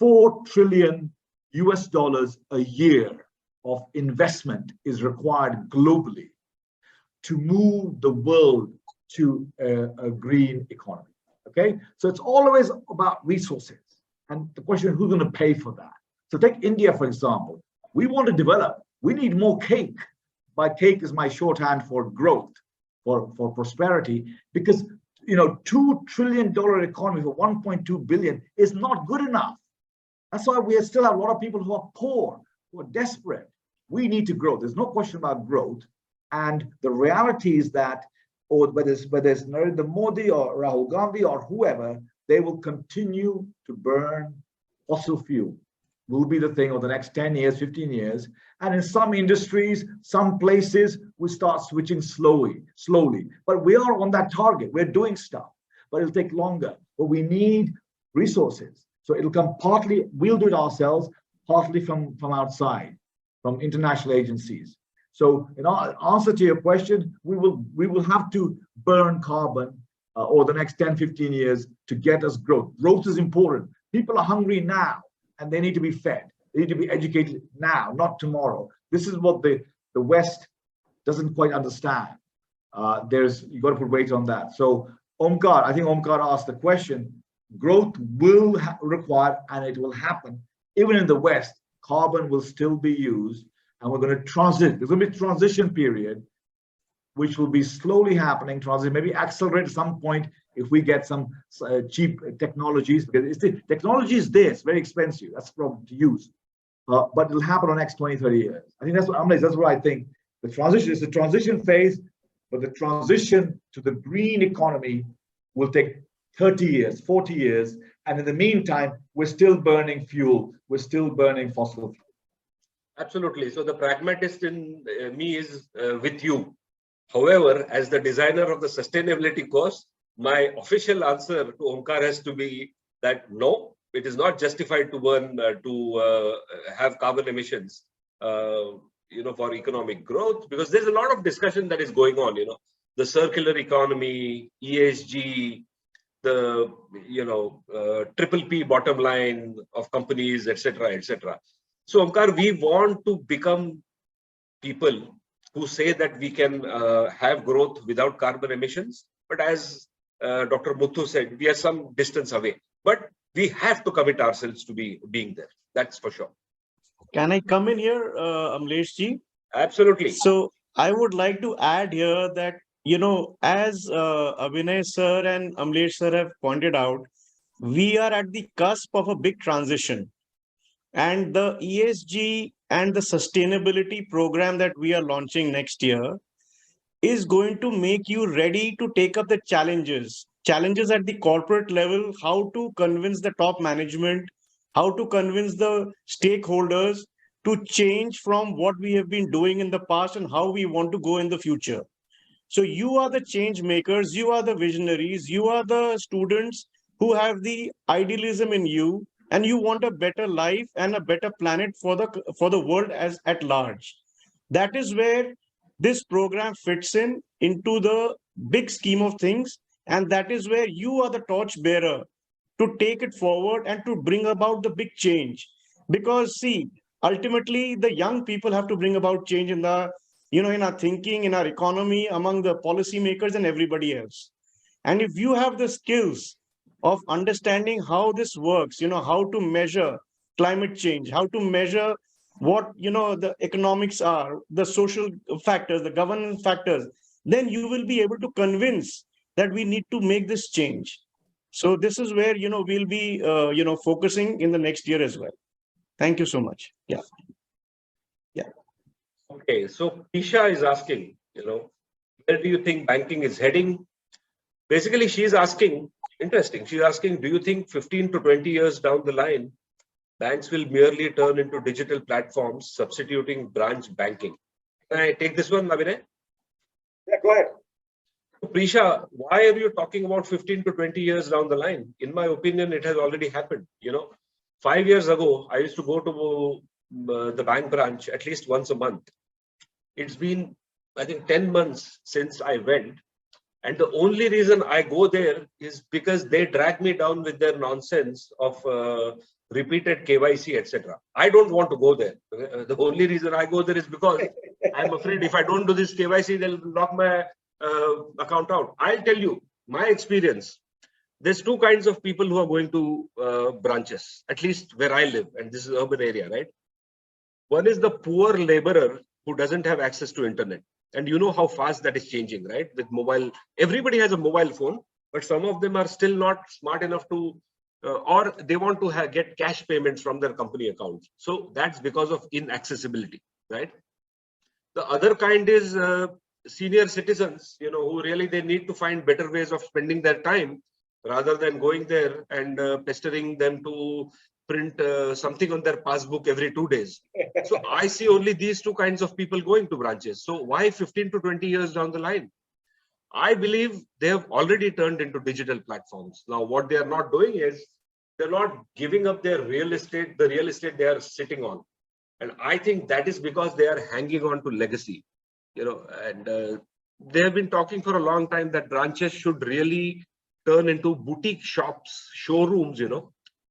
$4 trillion a year of investment is required globally to move the world to a green economy. Okay, so it's always about resources, and the question is who's going to pay for that. So take India, for example. We want to develop. We need more cake. My cake is my shorthand for growth, for prosperity, because $2 trillion economy for 1.2 billion is not good enough. That's why we still have a lot of people who are poor, who are desperate. We need to grow. There's no question about growth. And the reality is that, whether it's Narendra Modi or Rahul Gandhi or whoever, they will continue to burn fossil fuel. Will be the thing over the next 10 years, 15 years. And in some industries, some places, we start switching slowly. But we are on that target. We're doing stuff, but it'll take longer. But we need resources. So it'll come partly, we'll do it ourselves, partly from outside, from international agencies. So in answer to your question, we will have to burn carbon over the next 10, 15 years to get us growth. Growth is important. People are hungry now, and they need to be fed. They need to be educated now, not tomorrow. This is what the West doesn't quite understand. You got to put weight on that. So I think Omkar asked the question, growth will require, and it will happen. Even in the West, carbon will still be used, and we're going to transit. There's going to be a transition period, which will be slowly happening, maybe accelerate at some point if we get some cheap technologies. Because technology is there, it's very expensive. That's the problem to use. But it'll happen in the next 20, 30 years. I think that's what I think. The transition is the transition phase, but the transition to the green economy will take 30 years, 40 years. And in the meantime, we're still burning fuel. We're still burning fossil fuel. Absolutely. So the pragmatist in me is with you. However, as the designer of the sustainability course, my official answer to Omkar has to be that no, it is not justified to burn, have carbon emissions, for economic growth, because there's a lot of discussion that is going on, the circular economy, ESG, the, triple P bottom line of companies, etc., etc. So Omkar, we want to become people who say that we can have growth without carbon emissions. But as Dr. Muthoo said, we are some distance away. But we have to commit ourselves to being there. That's for sure. Can I come in here, Amleshji? Absolutely. So I would like to add here that, as Abhinay sir and Amlesh sir have pointed out, we are at the cusp of a big transition. And the ESG and the sustainability program that we are launching next year is going to make you ready to take up the challenges at the corporate level, how to convince the top management, how to convince the stakeholders to change from what we have been doing in the past and how we want to go in the future. So you are the change makers, you are the visionaries, you are the students who have the idealism in you, and you want a better life and a better planet for the world as at large. That is where this program fits into the big scheme of things, and that is where you are the torch bearer to take it forward and to bring about the big change. Because see, ultimately the young people have to bring about change in the in our thinking, in our economy, among the policymakers and everybody else. And if you have the skills of understanding how this works, how to measure, climate change, how to measure what the economics are, the social factors, the governance factors, then you will be able to convince that we need to make this change. So this is where we'll be focusing in the next year as well. Thank you so much. Yeah. Okay, so Isha is asking, where do you think banking is heading? Basically, she's asking, interesting, she's asking, do you think 15 to 20 years down the line, banks will merely turn into digital platforms substituting branch banking? Can I take this one, Abhinay? Yeah, go ahead. Prisha, why are you talking about 15 to 20 years down the line? In my opinion, it has already happened. 5 years ago, I used to go to the bank branch at least once a month. It's been, I think, 10 months since I went. And the only reason I go there is because they drag me down with their nonsense of repeated KYC, etc. I don't want to go there. The only reason I go there is because I'm afraid if I don't do this KYC, they'll lock my account out. I'll tell you my experience. There's two kinds of people who are going to branches, at least where I live, and this is an urban area, right? One is the poor laborer who doesn't have access to internet. And you know how fast that is changing, right? With mobile, everybody has a mobile phone, but some of them are still not smart enough to, or they want to get cash payments from their company accounts. So that's because of inaccessibility, right? The other kind is senior citizens, who really, they need to find better ways of spending their time rather than going there and pestering them to print something on their passbook every 2 days. So I see only these two kinds of people going to branches. So why 15 to 20 years down the line? I believe they have already turned into digital platforms. Now, what they are not doing is they're not giving up their real estate, the real estate they are sitting on. And I think that is because they are hanging on to legacy, and they have been talking for a long time that branches should really turn into boutique shops, showrooms,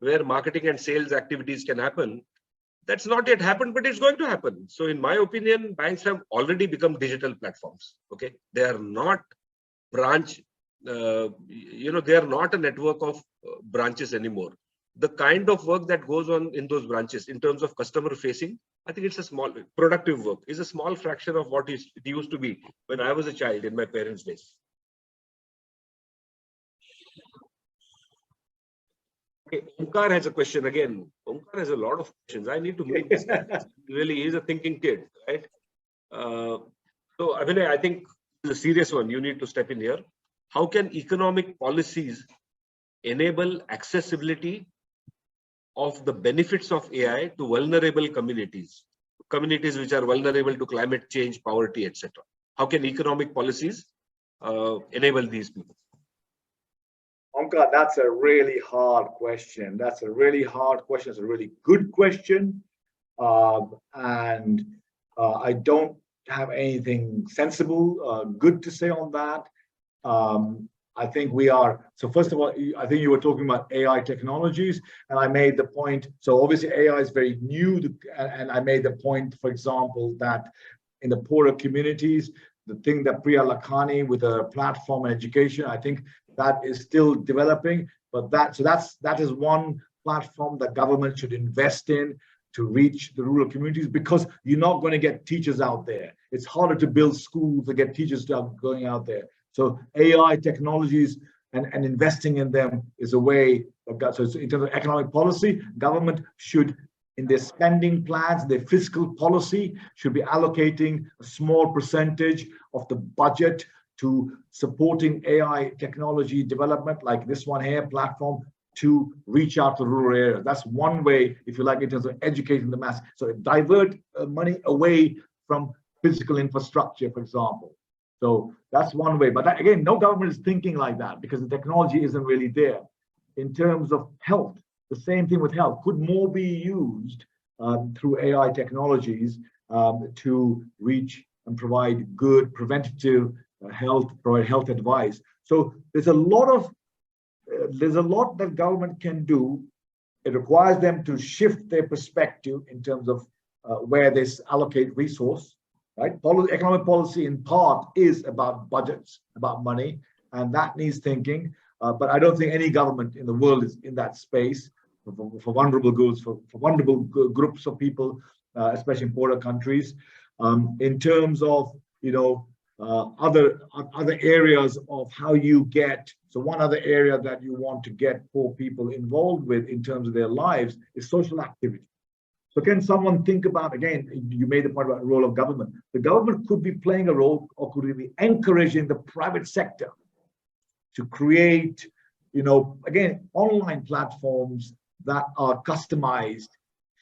where marketing and sales activities can happen. That's not yet happened, but it's going to happen. So in my opinion, banks have already become digital platforms. Okay. They are not branch, they are not a network of branches anymore. The kind of work that goes on in those branches in terms of customer facing, I think it's a small productive work, is a small fraction of what it used to be when I was a child in my parents' days. Okay, Omkar has a question again. Omkar has a lot of questions. I need to make this. Really, he's a thinking kid, right? So, Abhinay, I think it's a serious one. You need to step in here. How can economic policies enable accessibility of the benefits of AI to vulnerable communities which are vulnerable to climate change, poverty, etc.? How can economic policies enable these people? Omkar, that's a really hard question. That's a really hard question. It's a really good question. And I don't have anything sensible, good to say on that. I think we are, so first of all, I think you were talking about AI technologies, and I made the point, so obviously AI is very new, and I made the point, for example, that in the poorer communities, the thing that Priya Lakhani with a platform and education, I think that is still developing, but that is one platform that government should invest in to reach the rural communities, because you're not going to get teachers out there. It's harder to build schools to get teachers going out there. So AI technologies and investing in them is a way. So in terms of economic policy, government should, in their spending plans, their fiscal policy, should be allocating a small percentage of the budget to supporting AI technology development, like this one here, platform, to reach out to rural areas. That's one way, if you like, in terms of educating the mass. So divert money away from physical infrastructure, for example. So that's one way. But that, again, no government is thinking like that because the technology isn't really there. In terms of health, the same thing with health. Could more be used through AI technologies to reach and provide good preventative health, provide health advice? So there's a lot that government can do. It requires them to shift their perspective in terms of where they allocate resource. Right? Economic policy in part is about budgets, about money, and that needs thinking. But I don't think any government in the world is in that space. for vulnerable groups, for vulnerable groups of people, especially in poorer countries. In terms of, other areas of how you get, so one other area that you want to get poor people involved with in terms of their lives is social activity. So can someone think about, again, you made the point about the role of government. The government could be playing a role, or could be encouraging the private sector to create, again, online platforms that are customized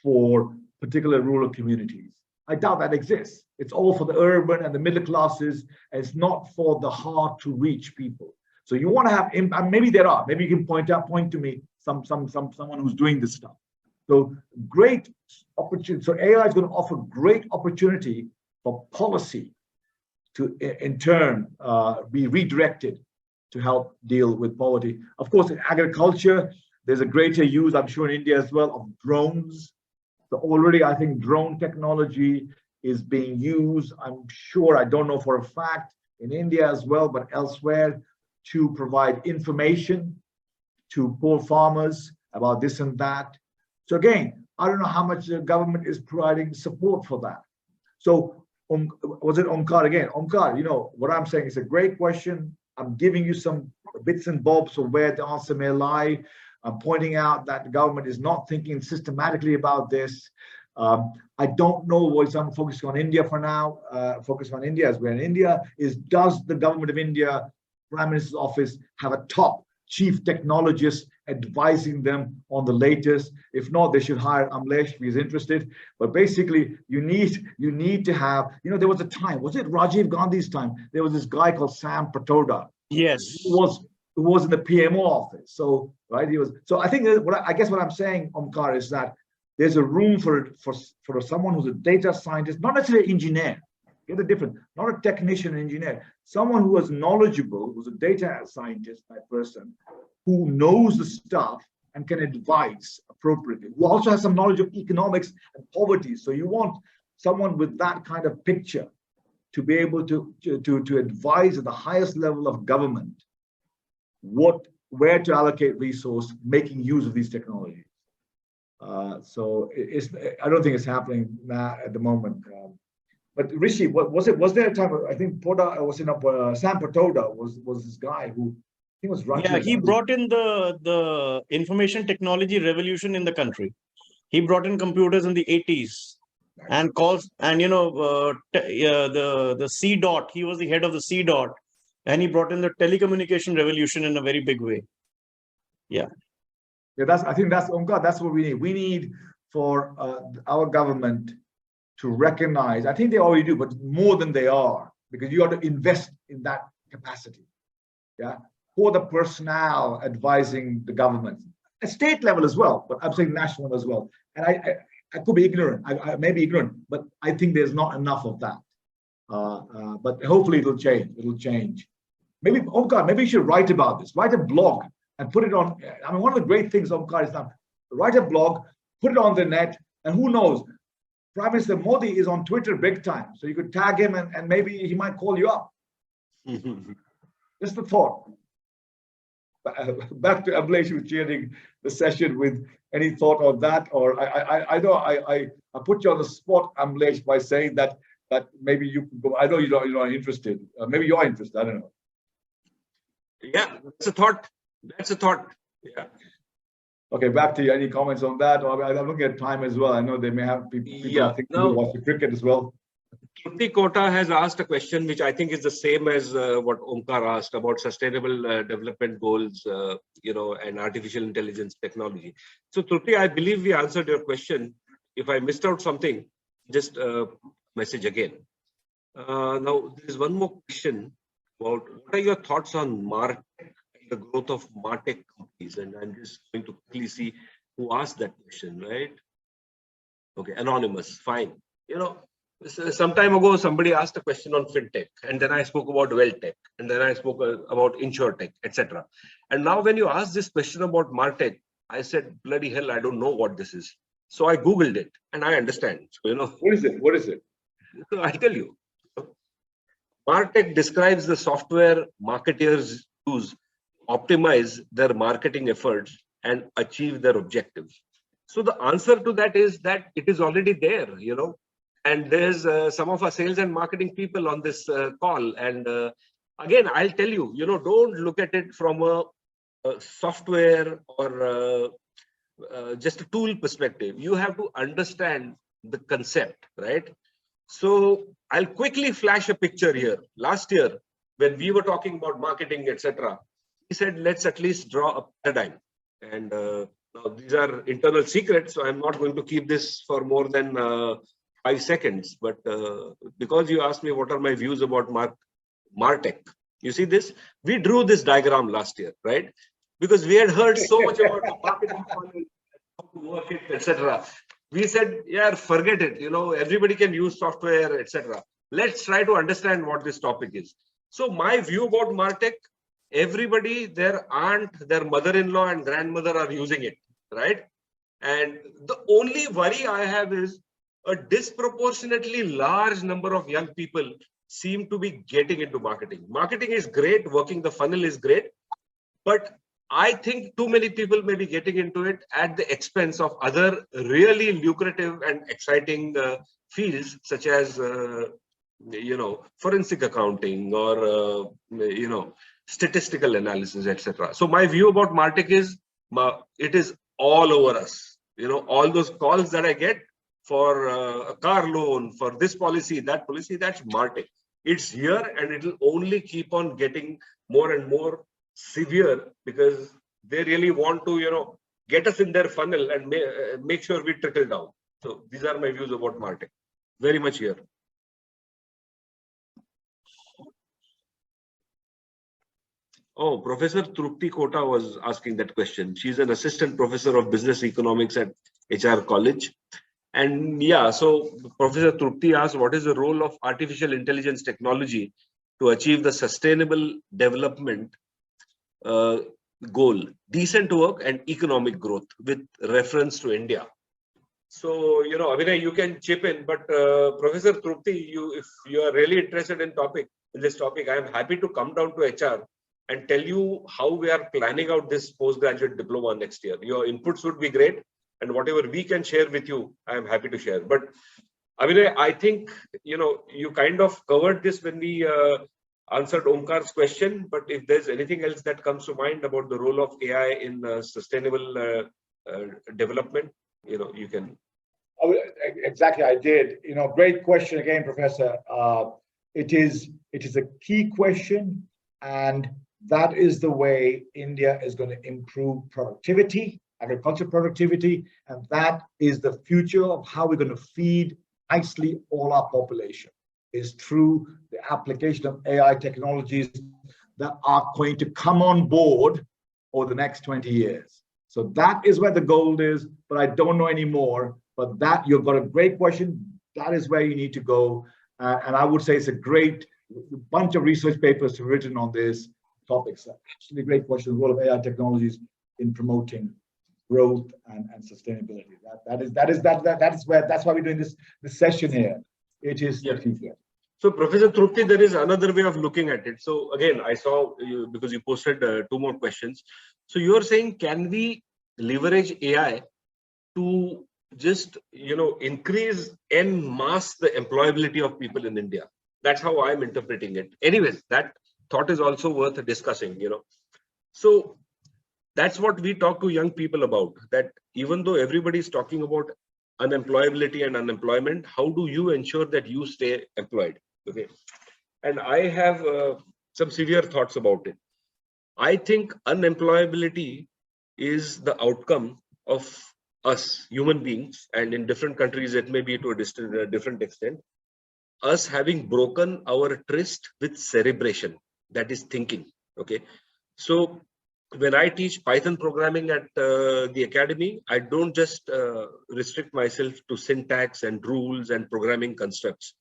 for particular rural communities. I doubt that exists. It's all for the urban and the middle classes, and it's not for the hard to reach people. So you want to have impact. Maybe there are. Maybe you can point to me someone who's doing this stuff. So great opportunity. So AI is going to offer great opportunity for policy to, in turn, be redirected to help deal with poverty. Of course, in agriculture, there's a greater use, I'm sure in India as well, of drones. So already, I think drone technology is being used. I'm sure, I don't know for a fact, in India as well, but elsewhere, to provide information to poor farmers about this and that. So again, I don't know how much the government is providing support for that. So was it Omkar again? Omkar, what I'm saying is a great question. I'm giving you some bits and bobs of where the answer may lie. I'm pointing out that the government is not thinking systematically about this. I don't know what I'm focusing on India for now. Focusing on India as we're in India is, does the government of India, Prime Minister's office, have a top chief technologist advising them on the latest? If not, they should hire Amlesh if he's interested. But basically, you need to have, there was a time, was it Rajiv Gandhi's time? There was this guy called Sam Patoda. Yes. Who was in the PMO office. So, right, he was. So I think I guess what I'm saying, Omkar, is that there's a room for someone who's a data scientist, not necessarily an engineer. Get the difference, not a technician, engineer, someone who is knowledgeable, who's a data scientist type person, who knows the stuff and can advise appropriately, who also has some knowledge of economics and poverty. So you want someone with that kind of picture to be able to advise at the highest level of government where to allocate resource, making use of these technologies. So I don't think it's happening now at the moment. But Rishi, was there a time? I think Sam Patoda was this guy who he was running. Yeah, he brought in the information technology revolution in the country. He brought in computers in the 80s and calls, and the C dot. He was the head of the C dot, and he brought in the telecommunication revolution in a very big way. Yeah. Yeah, I think that's Omkar. That's what we need. We need for our government to recognize. I think they already do, but more than they are, because you have to invest in that capacity. Yeah, for the personnel advising the government, at state level as well, but I'm saying national as well. And I could be ignorant. I may be ignorant, but I think there's not enough of that. But hopefully it'll change. It'll change. Maybe Omkar, maybe you should write about this. Write a blog and put it on. I mean, one of the great things Omkar is now, write a blog, put it on the net, and who knows, Prime Minister Modi is on Twitter big time. So you could tag him and maybe he might call you up. Just a thought. Back to Abhinay, who's chairing the session, with any thought on that? Or I know I put you on the spot, Abhinay, by saying that maybe you could go. I know you're not interested. Maybe you are interested. I don't know. Yeah, that's a thought. That's a thought. Yeah. Okay, back to you. Any comments on that? Or I'm looking at time as well. I know they may have people watch the cricket as well. Kirti Kota has asked a question which I think is the same as what Omkar asked about sustainable development goals, and artificial intelligence technology. So Kirti, I believe we answered your question. If I missed out something, just message again. Now, there is one more question about what are your thoughts on the growth of MarTech companies? And I'm just going to quickly see who asked that question, right? Okay, anonymous, fine. Some time ago, somebody asked a question on fintech, and then I spoke about wealth tech, and then I spoke about insurtech, etc. And now when you ask this question about MarTech, I said, bloody hell, I don't know what this is. So I Googled it, and I understand. So, What is it? What is it? So I'll tell you. MarTech describes the software marketers use to optimize their marketing efforts and achieve their objectives? So the answer to that is that it is already there, and there's some of our sales and marketing people on this call. And again, I'll tell you, don't look at it from a software or just a tool perspective. You have to understand the concept, right? So I'll quickly flash a picture here. Last year, when we were talking about marketing, etc., he said, let's at least draw a paradigm. And now these are internal secrets, so I'm not going to keep this for more than 5 seconds. But because you asked me what are my views about MarTech, you see this? We drew this diagram last year, right? Because we had heard so much about the marketing funnel, how to work it, etc. We said, yeah, forget it. Everybody can use software, etc. Let's try to understand what this topic is. So my view about MarTech, everybody, their aunt, their mother-in-law and grandmother are using it, right? And the only worry I have is a disproportionately large number of young people seem to be getting into marketing. Marketing is great, working the funnel is great, but I think too many people may be getting into it at the expense of other really lucrative and exciting fields, such as, forensic accounting or, statistical analysis, etc. So my view about MarTech is, it is all over us. All those calls that I get for a car loan, for this policy, that's MarTech. It's here and it will only keep on getting more and more severe because they really want to, get us in their funnel and make sure we trickle down. So these are my views about MarTech. Very much here. Oh, Professor Trupti Kota was asking that question. She's an assistant professor of business economics at HR College. And yeah, so Professor Trupti asked, what is the role of artificial intelligence technology to achieve the sustainable development goal, decent work and economic growth with reference to India? So, Abhinay, you can chip in, but Professor Trupti, if you are really interested in this topic, I am happy to come down to HR and tell you how we are planning out this postgraduate diploma next year. Your inputs would be great, and whatever we can share with you, I am happy to share. But Abhinay, I think, you kind of covered this when we answered Omkar's question, but if there's anything else that comes to mind about the role of AI in sustainable development, you can. Oh, exactly, I did. Great question again, Professor. It is a key question, and that is the way India is going to improve productivity, agriculture productivity, and that is the future of how we're going to feed nicely all our population, is through the application of AI technologies that are going to come on board over the next 20 years. So that is where the goal is, but I don't know any more. But that, you've got a great question. That is where you need to go. And I would say it's a great bunch of research papers written on this topic. So actually, great question, the role of AI technologies in promoting growth and sustainability. That's why we're doing this session here. It is the future. So Professor Trupti, there is another way of looking at it. So again, I saw you because you posted 2 more questions. So you're saying, can we leverage AI to just, increase en masse the employability of people in India? That's how I'm interpreting it. Anyways, that thought is also worth discussing, So that's what we talk to young people about, that even though everybody is talking about unemployability and unemployment, how do you ensure that you stay employed? Okay. And I have some severe thoughts about it. I think unemployability is the outcome of us human beings, and in different countries, it may be to a different extent, us having broken our tryst with cerebration, that is thinking. Okay. So when I teach Python programming at the academy, I don't just restrict myself to syntax and rules and programming constructs.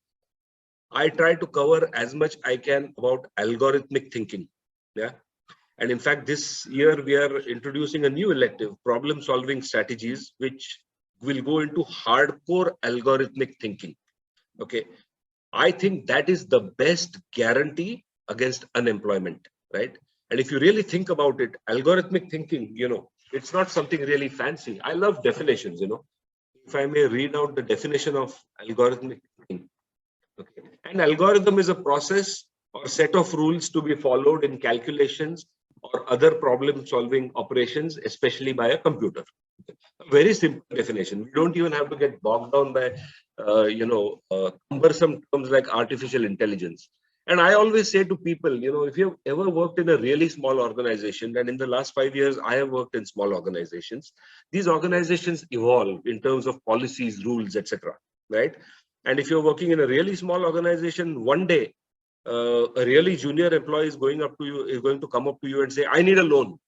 I try to cover as much I can about algorithmic thinking. Yeah. And in fact, this year we are introducing a new elective, problem solving strategies, which will go into hardcore algorithmic thinking. Okay. I think that is the best guarantee against unemployment, right? And if you really think about it, algorithmic thinking, It's not something really fancy. I love definitions, If I may read out the definition of algorithmic thinking. Okay. An algorithm is a process or set of rules to be followed in calculations or other problem-solving operations, especially by a computer. A very simple definition. We don't even have to get bogged down by, cumbersome terms like artificial intelligence. And I always say to people, if you've ever worked in a really small organization, and in the last 5 years, I have worked in small organizations, these organizations evolve in terms of policies, rules, etc. Right? And if you're working in a really small organization, one day, a really junior employee is going to come up to you and say, I need a loan.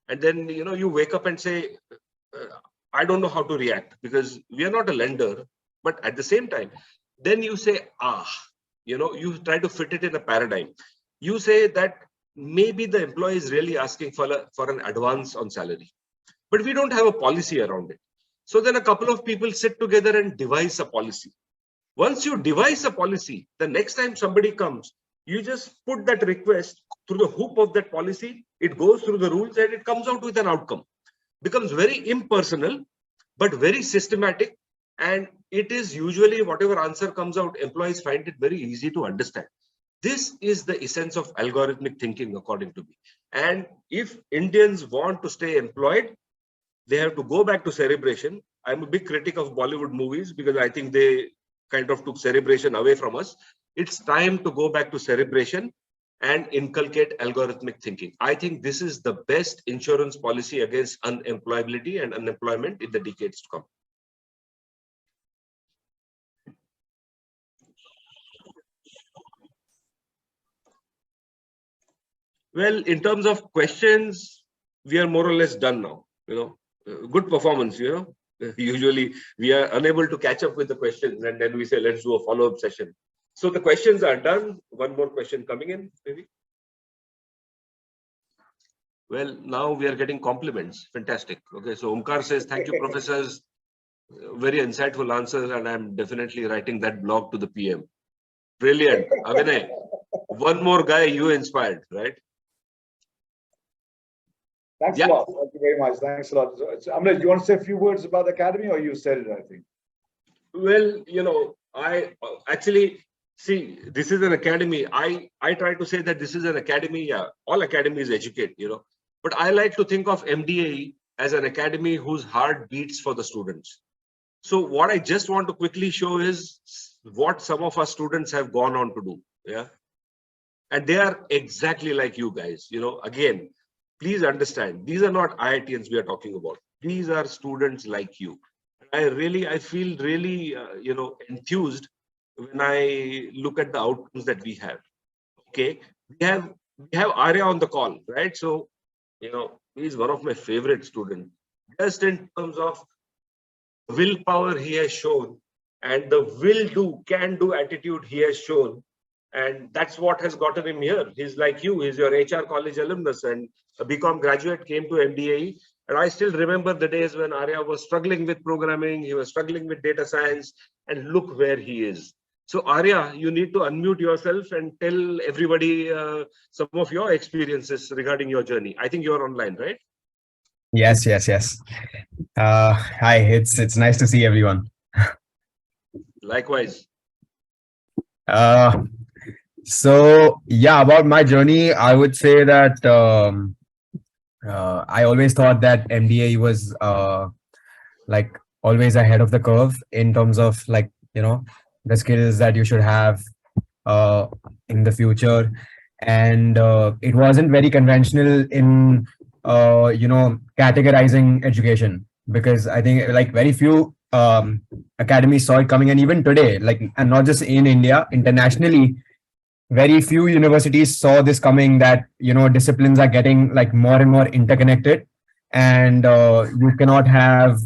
And then, you wake up and say, I don't know how to react because we are not a lender. But at the same time, then you say, you try to fit it in a paradigm. You say that maybe the employee is really asking for an advance on salary, but we don't have a policy around it. So then a couple of people sit together and devise a policy. Once you devise a policy, the next time somebody comes, you just put that request through the hoop of that policy. It goes through the rules and it comes out with an outcome. Becomes very impersonal, but very systematic. And it is usually whatever answer comes out, employees find it very easy to understand. This is the essence of algorithmic thinking, according to me. And if Indians want to stay employed, they have to go back to cerebration. I'm a big critic of Bollywood movies because I think they kind of took cerebration away from us. It's time to go back to cerebration and inculcate algorithmic thinking. I think this is the best insurance policy against unemployability and unemployment in the decades to come. Well, in terms of questions, we are more or less done now. Good performance, Usually we are unable to catch up with the questions and then we say, let's do a follow-up session. So the questions are done. One more question coming in, maybe. Well, now we are getting compliments. Fantastic. Okay, so Omkar says, thank you, professors. Very insightful answers, and I'm definitely writing that blog to the PM. Brilliant. Abhinay, one more guy you inspired, right? Thanks a lot. Thank you very much. Thanks a lot. Amrit, do you want to say a few words about the academy, or you said it, I think? Well, I actually see this is an academy. I try to say that this is an academy. Yeah, all academies educate, but I like to think of MDAE as an academy whose heart beats for the students. So what I just want to quickly show is what some of our students have gone on to do. Yeah. And they are exactly like you guys, again, please understand, these are not IITians we are talking about. These are students like you. I feel really, enthused when I look at the outcomes that we have. Okay. We have Arya on the call, right? So, he's one of my favorite students. Just in terms of willpower he has shown and the can-do attitude he has shown. And that's what has gotten him here. He's like you, he's your HR college alumnus and a BCom graduate, came to MDAE. And I still remember the days when Arya was struggling with programming, he was struggling with data science, and look where he is. So Arya, you need to unmute yourself and tell everybody some of your experiences regarding your journey. I think you're online, right? Yes. Hi, it's nice to see everyone. Likewise. So yeah, about my journey, I would say that I always thought that MDAE was like always ahead of the curve in terms of the skills that you should have in the future, and it wasn't very conventional in categorizing education, because I think very few academies saw it coming, and even today, and not just in India, internationally, very few universities saw this coming, that disciplines are getting more and more interconnected, and you cannot have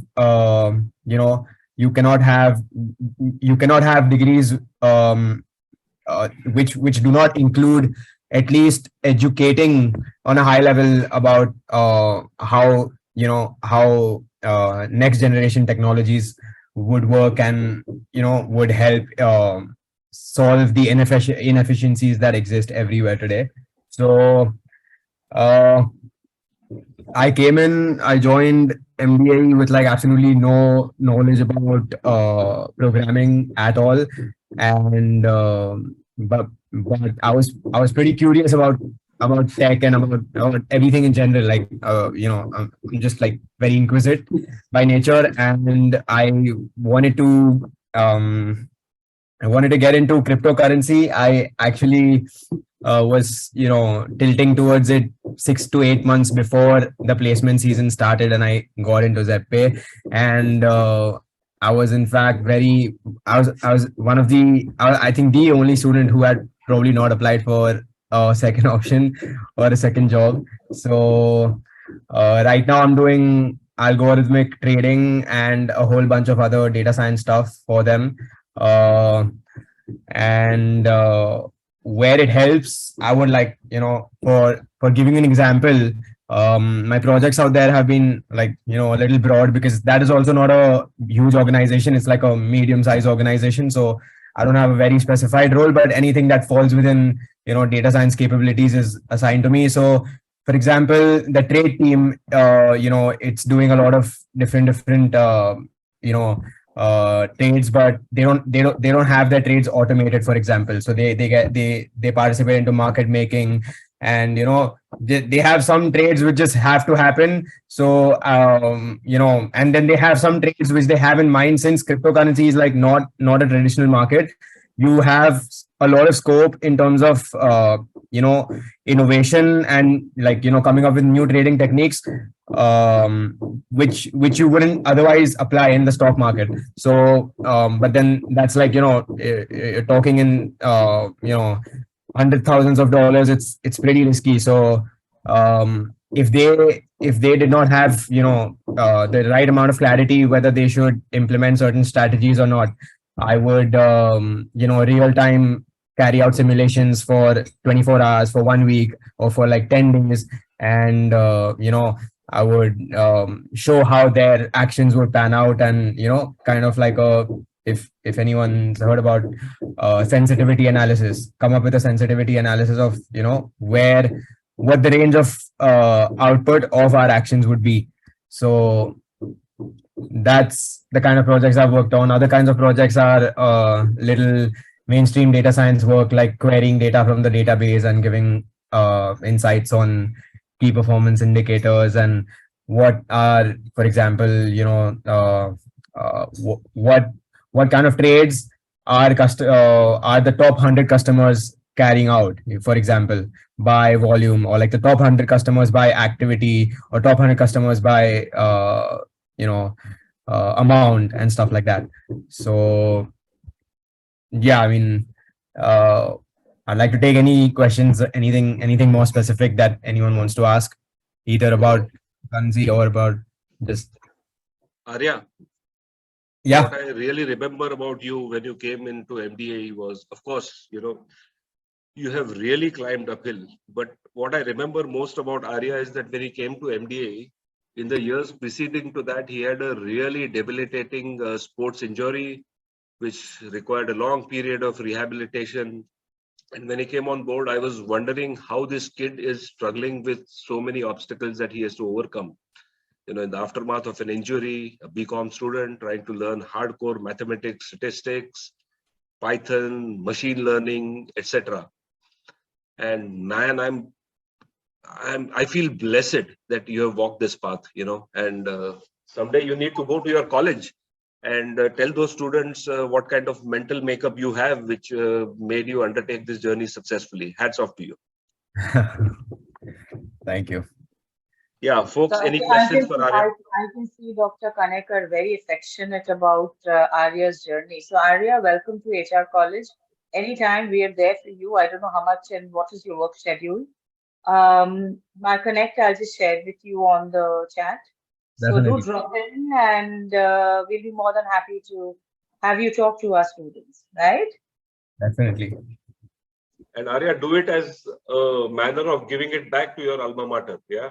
you cannot have degrees which do not include at least educating on a high level about how next generation technologies would work and would help solve the inefficiencies that exist everywhere today. So I came in, I joined MDAE with like absolutely no knowledge about programming at all, and but I was pretty curious about tech and about everything in general. Like I'm just like very inquisitive by nature, and I wanted to get into cryptocurrency. I actually was, tilting towards it 6 to 8 months before the placement season started, and I got into ZepPay. And I was, in fact, I was one of I think the only student who had probably not applied for a second option or a second job. So right now I'm doing algorithmic trading and a whole bunch of other data science stuff for them. Uh, and where it helps, I would like, for giving an example, my projects out there have been like, a little broad, because that is also not a huge organization. It's like a medium-sized organization. So I don't have a very specified role, but anything that falls within, data science capabilities is assigned to me. So for example, the trade team, it's doing a lot of different you know trades, but they don't have their trades automated, for example. So they participate into market making, and they have some trades which just have to happen. So and then they have some trades which they have in mind. Since cryptocurrency is like not a traditional market, you have a lot of scope in terms of innovation, and like coming up with new trading techniques, which you wouldn't otherwise apply in the stock market. So but then that's like you're talking in hundred thousands of dollars. It's pretty risky. So if they did not have the right amount of clarity whether they should implement certain strategies or not, I would real time carry out simulations for 24 hours, for 1 week, or for like 10 days. And I would show how their actions would pan out. And kind of like a, if anyone's heard about sensitivity analysis, come up with a sensitivity analysis of what the range of output of our actions would be. So that's the kind of projects I've worked on. Other kinds of projects are little mainstream data science work, like querying data from the database and giving insights on key performance indicators, and what are, for example, what kind of trades are the top 100 customers carrying out, for example, by volume, or like the top 100 customers by activity, or top 100 customers by amount, and stuff like that. So yeah, I mean, I'd like to take any questions, anything more specific that anyone wants to ask, either about currency or about just Arya. Yeah. What I really remember about you when you came into MDAE was, of course, you have really climbed uphill. But what I remember most about Arya is that when he came to MDAE, in the years preceding to that, he had a really debilitating sports injury, which required a long period of rehabilitation. And when he came on board, I was wondering how this kid is struggling with so many obstacles that he has to overcome. In the aftermath of an injury, a BCom student trying to learn hardcore mathematics, statistics, Python, machine learning, etc. And man, I feel blessed that you have walked this path, and someday you need to go to your college and tell those students what kind of mental makeup you have, which made you undertake this journey successfully. Hats off to you. Thank you. Yeah, folks, any questions for Arya? I can see Dr. Kanekar very affectionate about Arya's journey. So Arya, welcome to HR College. Anytime we are there for you. I don't know how much and what is your work schedule. My connect, I'll just share with you on the chat. Definitely. So do drop in, and we'll be more than happy to have you talk to our students, right? Definitely. And Arya, do it as a manner of giving it back to your alma mater. Yeah.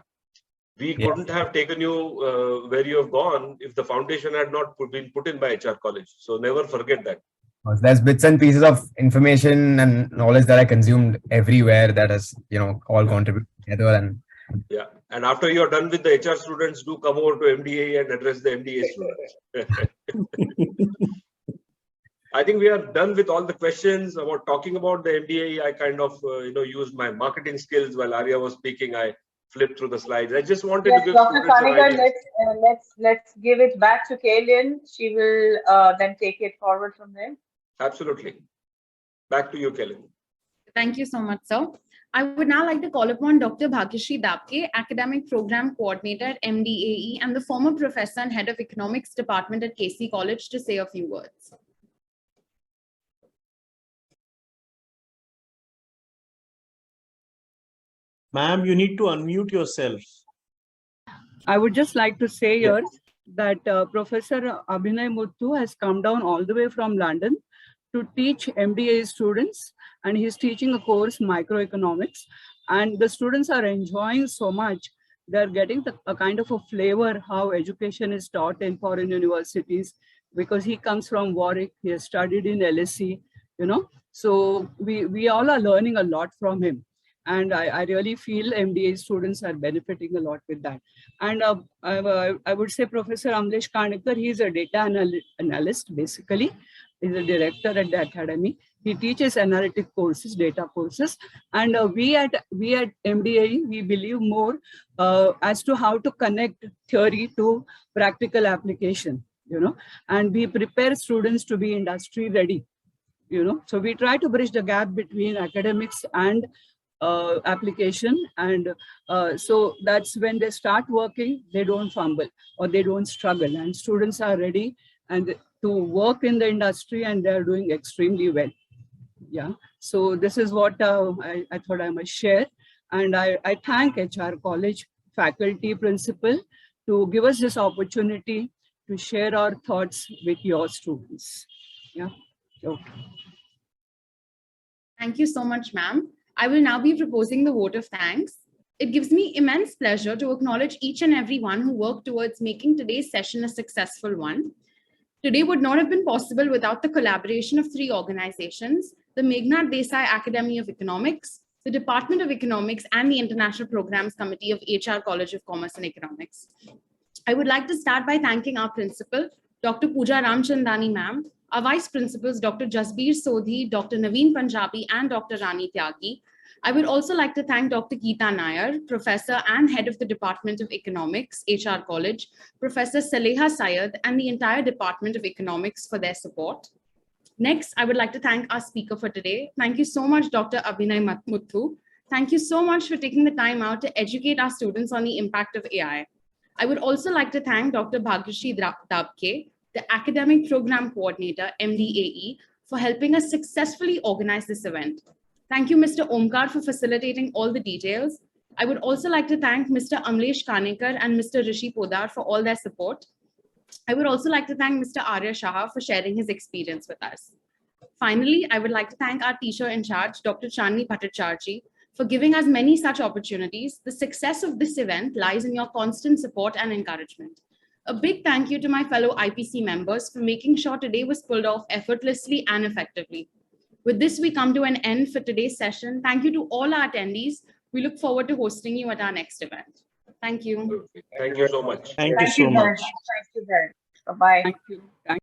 We couldn't have taken you where you have gone if the foundation had not been put in by HR College. So never forget that. There's bits and pieces of information and knowledge that I consumed everywhere that has, all contributed together. And Yeah. And after you're done with the HR students, do come over to MDAE and address the MDA students. I think we are done with all the questions about talking about the MDAE. I kind of, used my marketing skills while Arya was speaking. I flipped through the slides. I just wanted to give Dr. students an idea. let's give it back to Kaylin. She will then take it forward from there. Absolutely. Back to you, Kaylin. Thank you so much, sir. I would now like to call upon Dr. Bhagyashree Dabke, Academic Program Coordinator at MDAE and the former Professor and Head of Economics Department at KC College, to say a few words. Ma'am, you need to unmute yourself. I would just like to say here that Professor Abhinay Muthoo has come down all the way from London to teach MDA students, and he's teaching a course, microeconomics, and the students are enjoying so much. They're getting a kind of a flavor how education is taught in foreign universities, because he comes from Warwick, he has studied in LSE, so we all are learning a lot from him. And I really feel MDA students are benefiting a lot with that. And I would say Professor Amlesh Karnikar, he's a data analyst, basically. He's a director at the academy. He teaches analytic courses, data courses. And we at MDA, we believe more as to how to connect theory to practical application, and we prepare students to be industry ready, So we try to bridge the gap between academics and application, and so that's when they start working, they don't fumble or they don't struggle, and students are ready and to work in the industry, and they're doing extremely well. Yeah, so this is what I thought I must share, and I thank HR College faculty, principal, to give us this opportunity to share our thoughts with your students. Yeah. Okay. Thank you so much, ma'am. I will now be proposing the vote of thanks. It gives me immense pleasure to acknowledge each and every one who worked towards making today's session a successful one. Today would not have been possible without the collaboration of three organizations: the Meghnad Desai Academy of Economics, the Department of Economics, and the International Programs Committee of HR College of Commerce and Economics. I would like to start by thanking our principal, Dr. Pooja Ramchandani ma'am, our vice principals, Dr. Jasbir Sodhi, Dr. Naveen Punjabi, and Dr. Rani Tyagi. I would also like to thank Dr. Geeta Nair, Professor and Head of the Department of Economics, HR College, Professor Saleha Syed, and the entire Department of Economics for their support. Next, I would like to thank our speaker for today. Thank you so much, Dr. Abhinay Muthoo. Thank you so much for taking the time out to educate our students on the impact of AI. I would also like to thank Dr. Bhagyashree Dabke, the Academic Program Coordinator, MDAE, for helping us successfully organize this event. Thank you, Mr. Omkar, for facilitating all the details. I would also like to thank Mr. Amlesh Karnikar and Mr. Rishi Podar for all their support. I would also like to thank Mr. Arya Shah for sharing his experience with us. Finally, I would like to thank our teacher in charge, Dr. Chandni Bhattacharjee, for giving us many such opportunities. The success of this event lies in your constant support and encouragement. A big thank you to my fellow IPC members for making sure today was pulled off effortlessly and effectively. With this, we come to an end for today's session. Thank you to all our attendees. We look forward to hosting you at our next event. Thank you. Thank you so much. Thank you so much. Thank you very much. Bye-bye. Thank you.